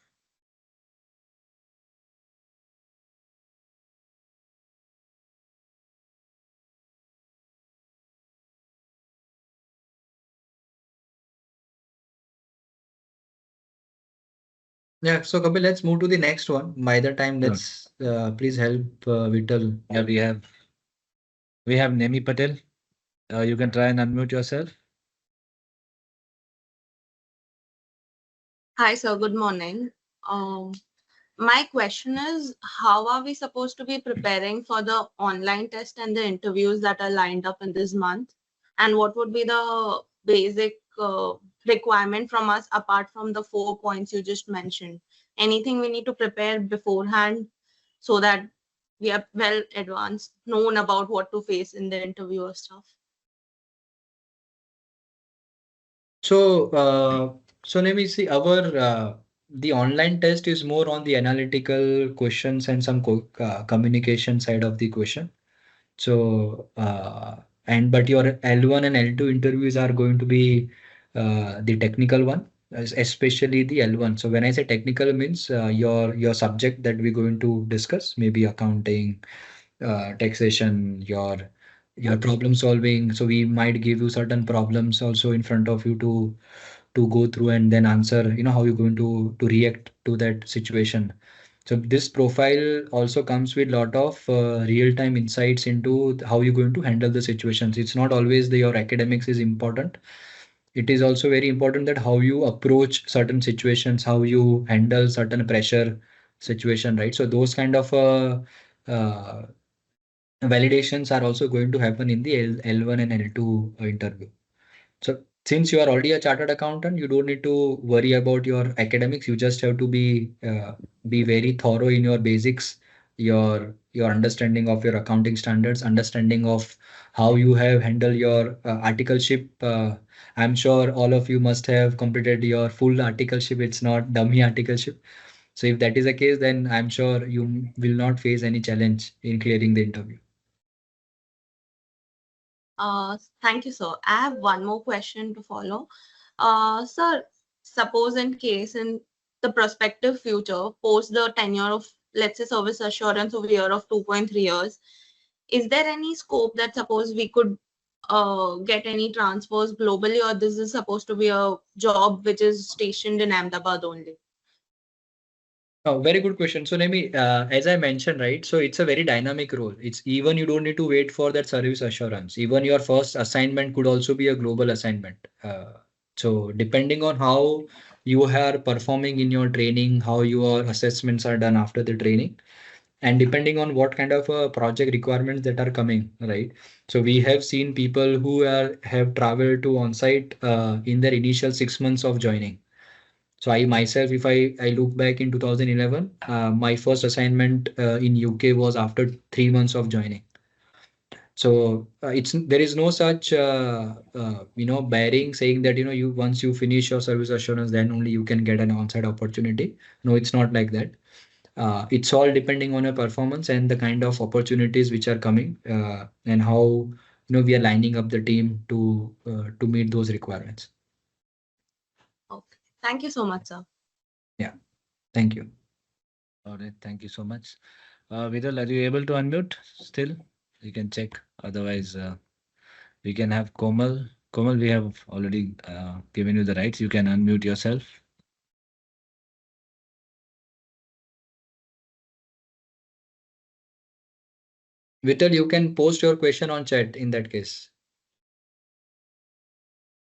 Yeah. So Kapil, let's move to the next one. By the time, Sure. let's please help Vital. Yeah, we have Nemi Patel. You can try and unmute yourself. Hi, sir. Good morning. Um, my question is, how are we supposed to be preparing for the online test and the interviews that are lined up in this month? And what would be the basic requirement from us apart from the 4 points you just mentioned? Anything we need to prepare beforehand so that we are well advanced, known about what to face in the interview or stuff? So, let me see. The online test is more on the analytical questions and some communication side of the question. So, but your L1 and L2 interviews are going to be the technical one, especially the L1. So when I say technical means your subject that we're going to discuss, maybe accounting, taxation, your problem solving. So we might give you certain problems also in front of you to go through and then answer, how you're going to react to that situation. So this profile also comes with a lot of real-time insights into how you're going to handle the situations. It's not always your academics is important. It is also very important that how you approach certain situations, how you handle certain pressure situation, right? So those kind of uh, validations are also going to happen in the L1 and L2 interview. So since you are already a chartered accountant, you don't need to worry about your academics. You just have to be very thorough in your basics, your understanding of your accounting standards, understanding of how you have handled your articleship. I'm sure all of you must have completed your full articleship. It's not dummy articleship. So if that is the case, then I'm sure you will not face any challenge in clearing the interview. Thank you, sir. I have one more question to follow. Sir, suppose in case in the prospective future, post the tenure of, let's say, service assurance over a year of 2.3 years, is there any scope that suppose we could get any transfers globally, or this is supposed to be a job which is stationed in Ahmedabad only? Oh, very good question. So let me, as I mentioned, right? So it's a very dynamic role. It's even you don't need to wait for that service assurance. Even your first assignment could also be a global assignment. So depending on how you are performing in your training, how your assessments are done after the training, and depending on what kind of project requirements that are coming, right? So we have seen people who are have traveled to on-site in their initial 6 months of joining. So I myself, if I look back in 2011, my first assignment in UK was after 3 months of joining. So it's there is no such bearing saying that you once you finish your service assurance, then only you can get an on-site opportunity. No, it's not like that. It's all depending on your performance and the kind of opportunities which are coming, and how we are lining up the team to meet those requirements. Okay. Thank you so much, sir. Yeah, thank you. All right, thank you so much. Viral, are you able to unmute still? You can check. Otherwise, we can have Komal. Komal, we have already given you the rights. You can unmute yourself. Vital, you can post your question on chat in that case.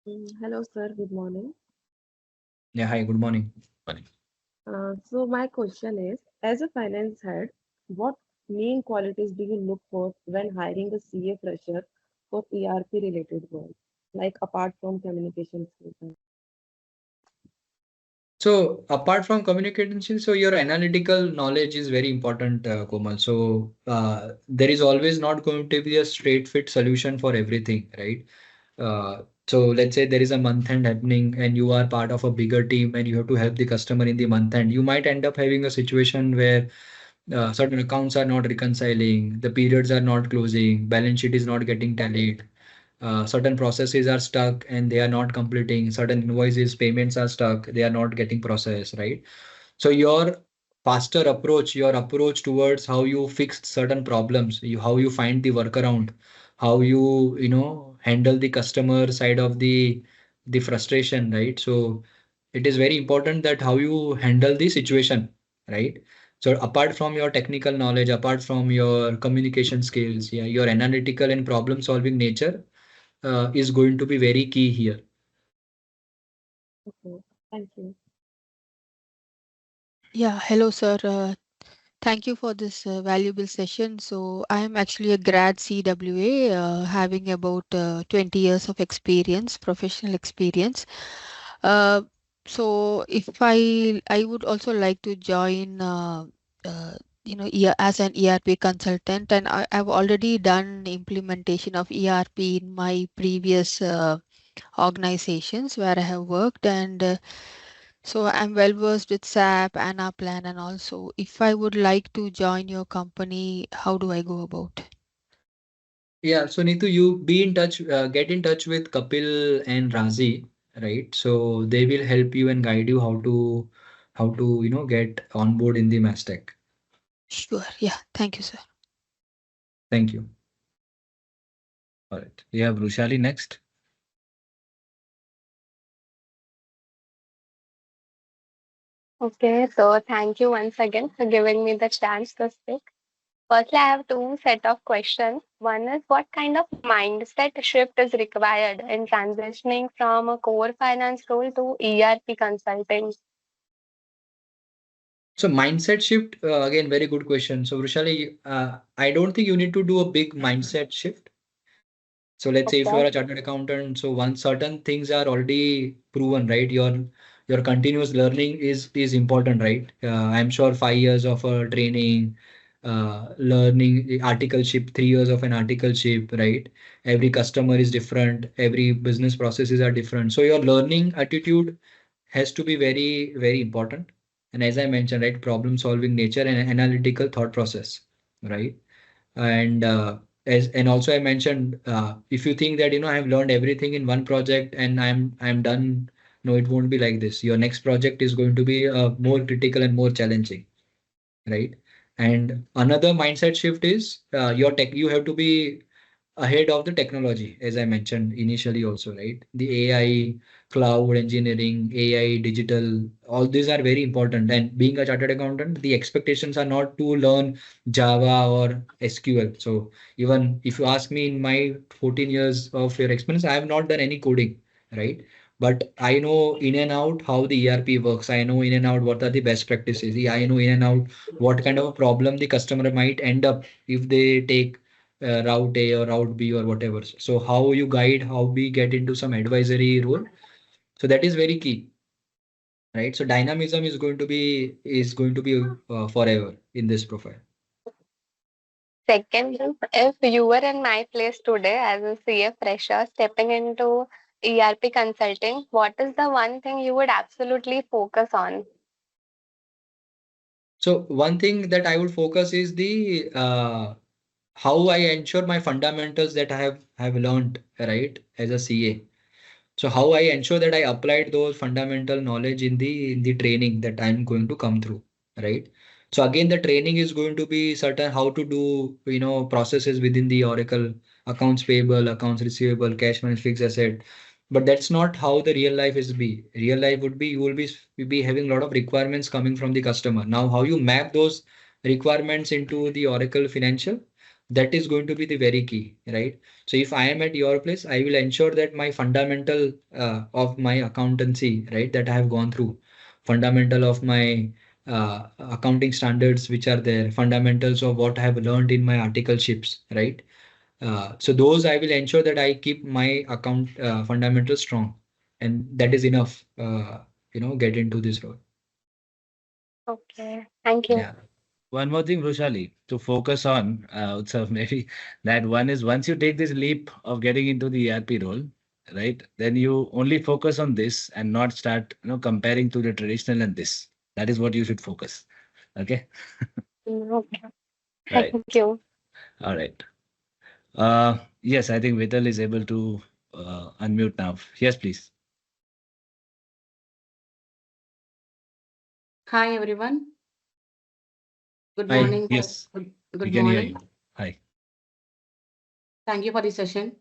Hello, sir. Good morning. Yeah, hi, good morning. So my question is, as a finance head, what main qualities do you look for when hiring a CA fresher for ERP related work, like apart from communication skills? So apart from communication, so your analytical knowledge is very important, Komal. So there is always not going to be a straight fit solution for everything, right? So let's say there is a month end happening and you are part of a bigger team and you have to help the customer in the month end. You might end up having a situation where certain accounts are not reconciling, the periods are not closing, balance sheet is not getting tallied, certain processes are stuck and they are not completing, certain invoices, payments are stuck, they are not getting processed, right? So your faster approach, your approach towards how you fix certain problems, how you find the workaround, how you handle the customer side of the frustration, right? So it is very important that how you handle the situation, right? So apart from your technical knowledge, apart from your communication skills, yeah, your analytical and problem solving nature is going to be very key here. Okay, thank you. Yeah, hello, sir. Thank you for this valuable session. So, I am actually a grad CWA, having about 20 years of experience, professional experience. Uh, so, if I would also like to join, as an ERP consultant, and I've already done implementation of ERP in my previous organizations where I have worked, and so I'm well versed with SAP, Anna Plan, and also if I would like to join your company, how do I go about? Yeah, so Neetu, you be in touch, get in touch with Kapil and Razi, right? So they will help you and guide you how to get on board in the Mastek. Sure. Yeah. Thank you, sir. Thank you. All right. We have Rushali next. Okay, so thank you once again for giving me the chance to speak. Firstly, I have two set of questions. One is what kind of mindset shift is required in transitioning from a core finance role to ERP consulting? So mindset shift, again, very good question. So Rushali, I don't think you need to do a big mindset shift. So let's say if you are Okay. a chartered accountant, so once certain things are already proven, right? Your continuous learning is important, right? I'm sure 5 years of training, learning articleship, 3 years of an articleship, right? Every customer is different, every business processes are different. So your learning attitude has to be very, very important. And as I mentioned, right, problem solving nature and analytical thought process, right? And and also I mentioned, if you think that I've learned everything in one project and I'm done, no, it won't be like this. Your next project is going to be more critical and more challenging, right? And another mindset shift is your tech. You have to be ahead of the technology, as I mentioned initially also, right? The AI, cloud engineering, AI, digital, all these are very important. And being a chartered accountant, the expectations are not to learn Java or SQL. So even if you ask me in my 14 years of your experience, I have not done any coding, right? But I know in and out how the ERP works. I know in and out what are the best practices. I know in and out what kind of a problem the customer might end up if they take route A or route B or whatever. So how you guide, how we get into some advisory role. So that is very key, right? So dynamism is going to be forever in this profile. Second, if you were in my place today as a CA fresher stepping into ERP consulting, what is the one thing you would absolutely focus on? So one thing that I would focus is the how I ensure my fundamentals that I have learned, right, as a CA. So how I ensure that I applied those fundamental knowledge in the training that I'm going to come through, right? So again, the training is going to be certain how to do, processes within the Oracle, accounts payable, accounts receivable, cash management, fixed asset. But that's not how the real life is be. Real life would be you will be having a lot of requirements coming from the customer. Now, how you map those requirements into the Oracle financial, that is going to be the very key, right? So if I am at your place, I will ensure that my fundamental of my accountancy, right, that I have gone through, fundamental of my accounting standards which are there, fundamentals of what I have learned in my articleships, right? So those I will ensure that I keep my account fundamentals strong, and that is enough. Get into this role. Okay, thank you. Yeah. One more thing, Roshali, to focus on, so maybe that one is once you take this leap of getting into the ERP role, right? Then you only focus on this and not start, comparing to the traditional and this. That is what you should focus. Okay. Okay, Right. thank you. All right. Yes, I think Vital is able to unmute now. Yes, please. Hi everyone. Good Hi. morning. Yes, Good, we good can hear morning. you. Hi. Thank you for the session.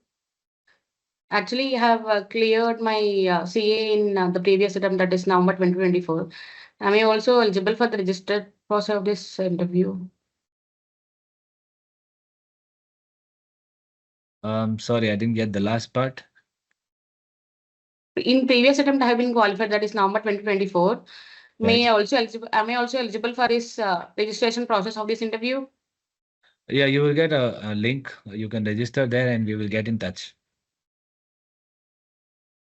Actually, I have cleared my CA in the previous attempt, that is November 2024. Am I also eligible for the registered process of this interview? Sorry, I didn't get the last part. In previous attempt, I have been qualified, that is November 2024. Right. Am I also eligible for this registration process of this interview? Yeah, you will get a link. You can register there and we will get in touch.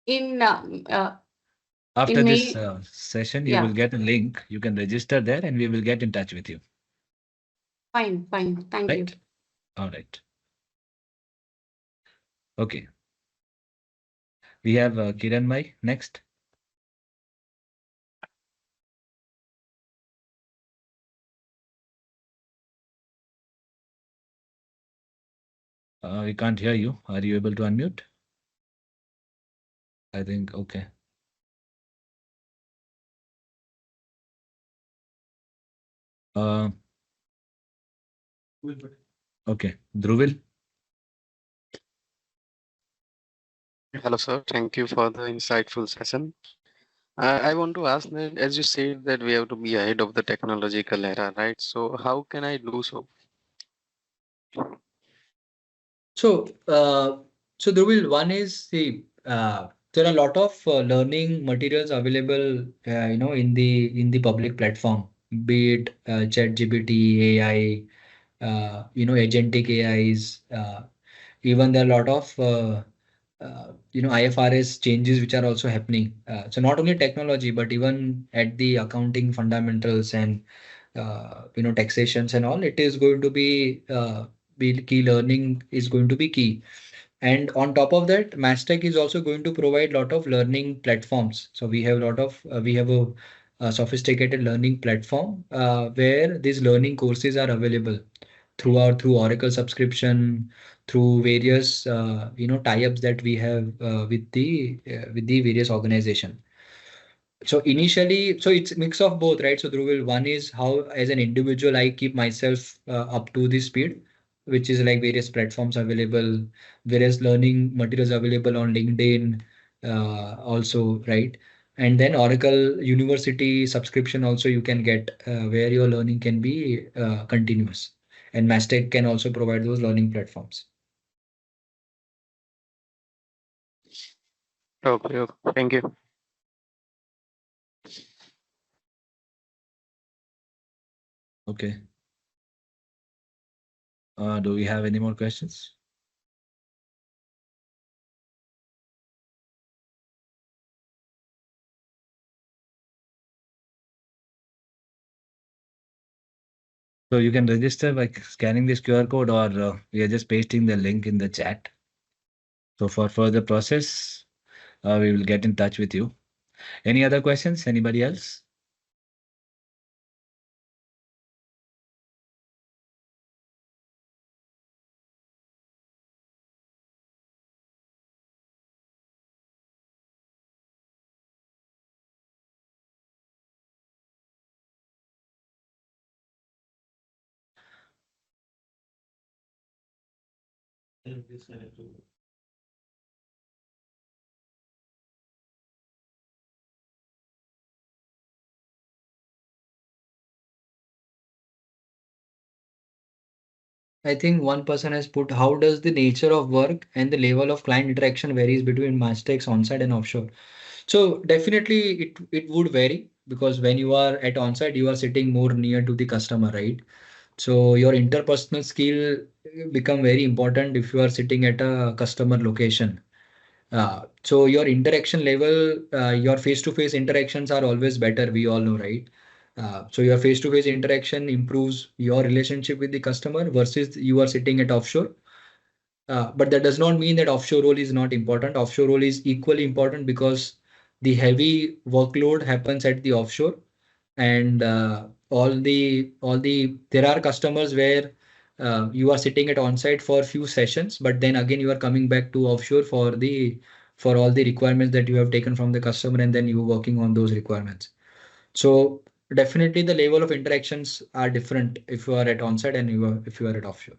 In After this May, session, you will yeah, get a link. You can register there and we will get in touch with you. fine. Thank you. Right? All right. Okay. We have Kiran Mai next. We can't hear you. Are you able to unmute? I think, okay. Okay. Dhruvil? Hello, sir. Thank you for the insightful session. I want to ask that, as you said, that we have to be ahead of the technological era, right? So how can I do so? So, Dhruvil, one is there are a lot of learning materials available, in the public platform, be it ChatGPT, AI, agentic AIs. Even there are a lot of IFRS changes which are also happening. So not only technology, but even at the accounting fundamentals and taxations and all, it is going to be key. Learning is going to be key. And on top of that, Mastek is also going to provide a lot of learning platforms. So we have a sophisticated learning platform where these learning courses are available through Oracle subscription, through various tie-ups that we have with the various organization. So initially, so it's a mix of both, right? So Dhruvil, one is how as an individual I keep myself up to the speed. which is like various platforms available, various learning materials available on LinkedIn, also, right? And then Oracle University subscription also you can get, where your learning can be continuous. And Mastek can also provide those learning platforms. Okay, okay. Thank you. Okay. Do we have any more questions? So you can register by scanning this QR code, or we are just pasting the link in the chat. So for further process, we will get in touch with you. Any other questions? Anybody else? I think one person has put, how does the nature of work and the level of client interaction varies between Mastek's onsite and offshore? So definitely it would vary, because when you are at onsite, you are sitting more near to the customer, right? So your interpersonal skill become very important if you are sitting at a customer location. So your interaction level, your face-to-face interactions are always better. We all know, right? So your face-to-face interaction improves your relationship with the customer versus you are sitting at offshore. But that does not mean that offshore role is not important. Offshore role is equally important because the heavy workload happens at the offshore, and all the there are customers where you are sitting at on-site for few sessions, but then again you are coming back to offshore for all the requirements that you have taken from the customer, and then you are working on those requirements. So definitely the level of interactions are different if you are at on-site and if you are at offshore.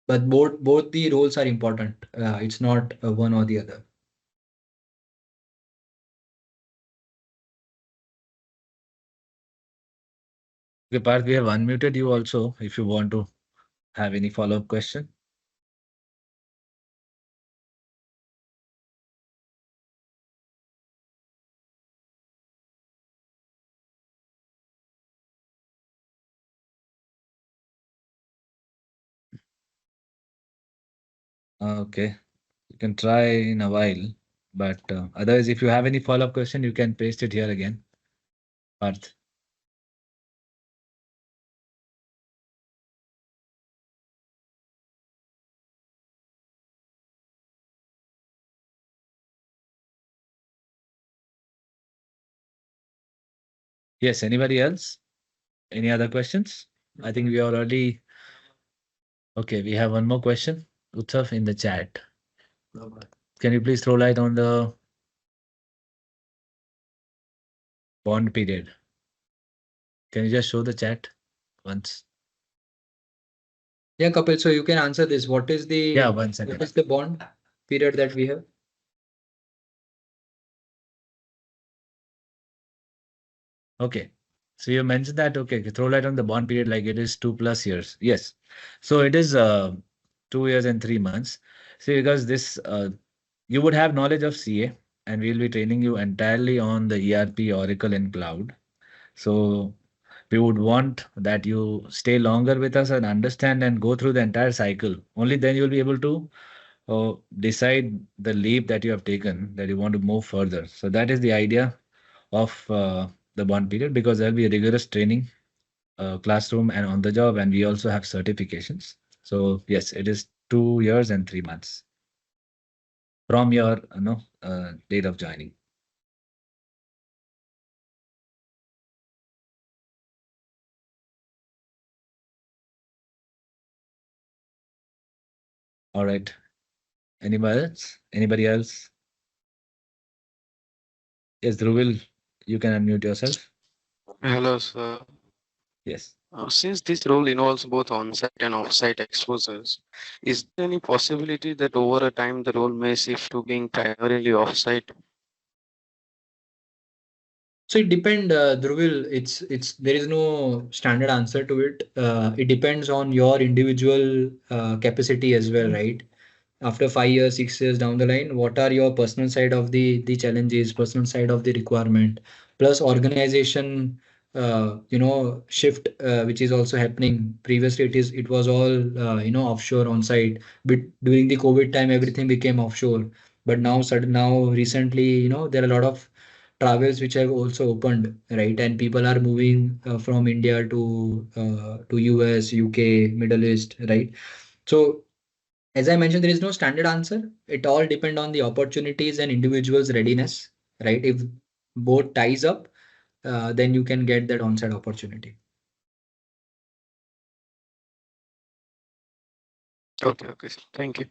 But both the roles are important. It's not one or the other. Okay, Parth, we have unmuted you also if you want to have any follow-up question. Okay, you can try in a while, but otherwise, if you have any follow-up question, you can paste it here again, Parth. Yes, anybody else? Any other questions? I think we are already. Okay, we have one more question. Utsav in the chat. Can you please throw light on the bond period? Can you just show the chat once? Yeah, Kapil, so you can answer this. What is the Yeah, 1 second. What is the bond period that we have? Okay. So you mentioned that, okay, throw light on the bond period like it is 2+ years. Yes. So it is 2 years and 3 months. See, because this, you would have knowledge of CA, and we'll be training you entirely on the ERP, Oracle, and cloud. So we would want that you stay longer with us and understand and go through the entire cycle. Only then you'll be able to decide the leap that you have taken, that you want to move further. So that is the idea of the bond period, because there'll be a rigorous training, classroom and on the job, and we also have certifications. So yes, it is 2 years and 3 months from your date of joining. All right. Anybody else? Anybody else? Yes, Dhruvil, you can unmute yourself. Hello, sir. Yes. Since this role involves both on-site and off-site exposures, is there any possibility that over a time the role may shift to being primarily off-site? So it depend, Dhruvil. It's there is no standard answer to it. It depends on your individual capacity as well, right? After 5 years, 6 years down the line, what are your personal side of the challenges, personal side of the requirement, plus organization, shift, which is also happening. Previously, it was all offshore on site, but during the COVID time, everything became offshore. But now recently, there are a lot of travels which have also opened, right? And people are moving from India to US, UK, Middle East, right? So as I mentioned, there is no standard answer. It all depend on the opportunities and individuals' readiness, right? If both ties up, then you can get that on-site opportunity. Okay, okay, sir. Thank you.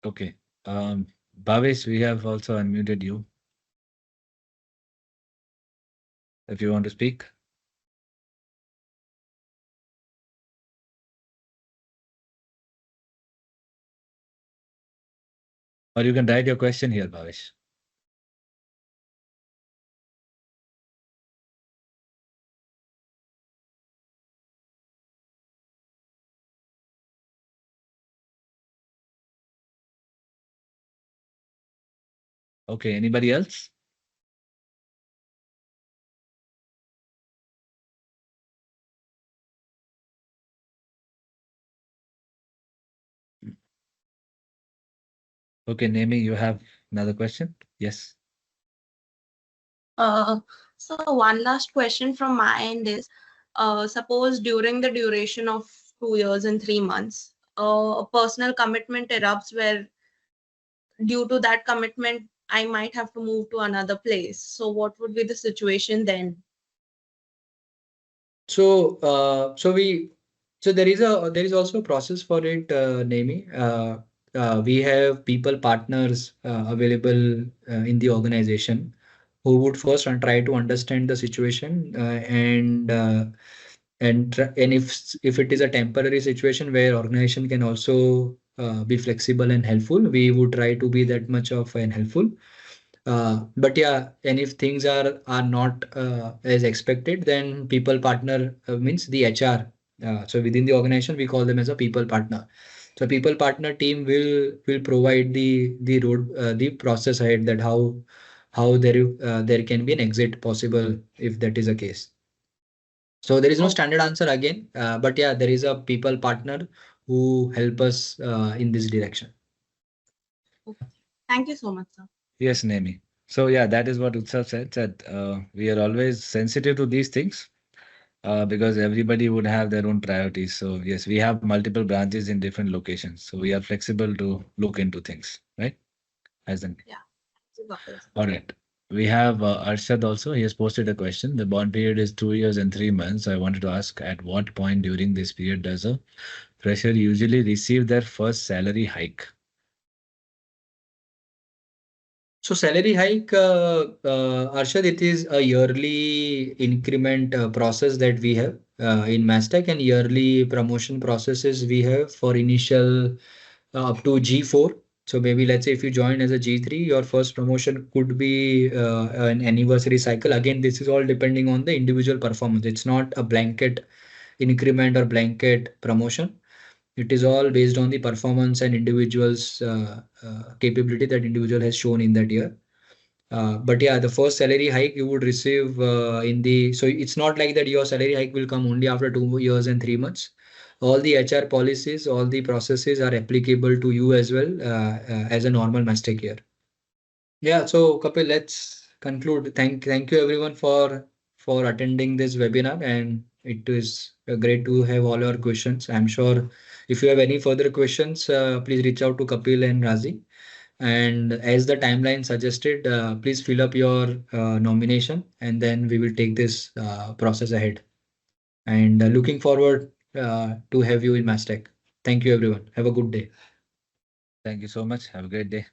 Okay. Bhavesh, we have also unmuted you. If you want to speak. Or you can write your question here, Bhavesh. Okay, anybody else? Okay, Nemi, you have another question? Yes. So one last question from my end is, suppose during the duration of 2 years and 3 months, a personal commitment erupts where due to that commitment, I might have to move to another place. So what would be the situation then? So there is also a process for it, Nemi. We have people partners available in the organization who would first try to understand the situation, and if it is a temporary situation where organization can also be flexible and helpful, we would try to be that much of an helpful. But yeah, and if things are not as expected, then people partner means the HR. So within the organization, we call them as a people partner. So people partner team will provide the road the process ahead, that how there can be an exit possible if that is a case. So there is no standard answer again, but yeah, there is a people partner who help us in this direction. Thank you so much, sir. Yes, Nemi. So yeah, that is what Utsav said, that we are always sensitive to these things because everybody would have their own priorities. So yes, we have multiple branches in different locations. So we are flexible to look into things, right? As in, Yeah. all right. We have Arshad also. He has posted a question. The bond period is 2 years and 3 months. I wanted to ask, at what point during this period does a fresher usually receive their first salary hike? So salary hike, Arshad, it is a yearly increment process that we have in Mastek, and yearly promotion processes we have for initial up to G4. So maybe let's say if you join as a G3, your first promotion could be an anniversary cycle. Again, this is all depending on the individual performance. It's not a blanket increment or blanket promotion. It is all based on the performance and individual's capability that individual has shown in that year. But yeah, the first salary hike you would receive so it's not like that your salary hike will come only after 2 years and 3 months. All the HR policies, all the processes are applicable to you as well as a normal Mastek year. Yeah, so Kapil, let's conclude. Thank you everyone for attending this webinar, and it is great to have all your questions. I'm sure if you have any further questions, please reach out to Kapil and Razi. And as the timeline suggested, please fill up your nomination, and then we will take this process ahead. And looking forward to have you in Mastek. Thank you, everyone. Have a good day. Thank you so much. Have a great day.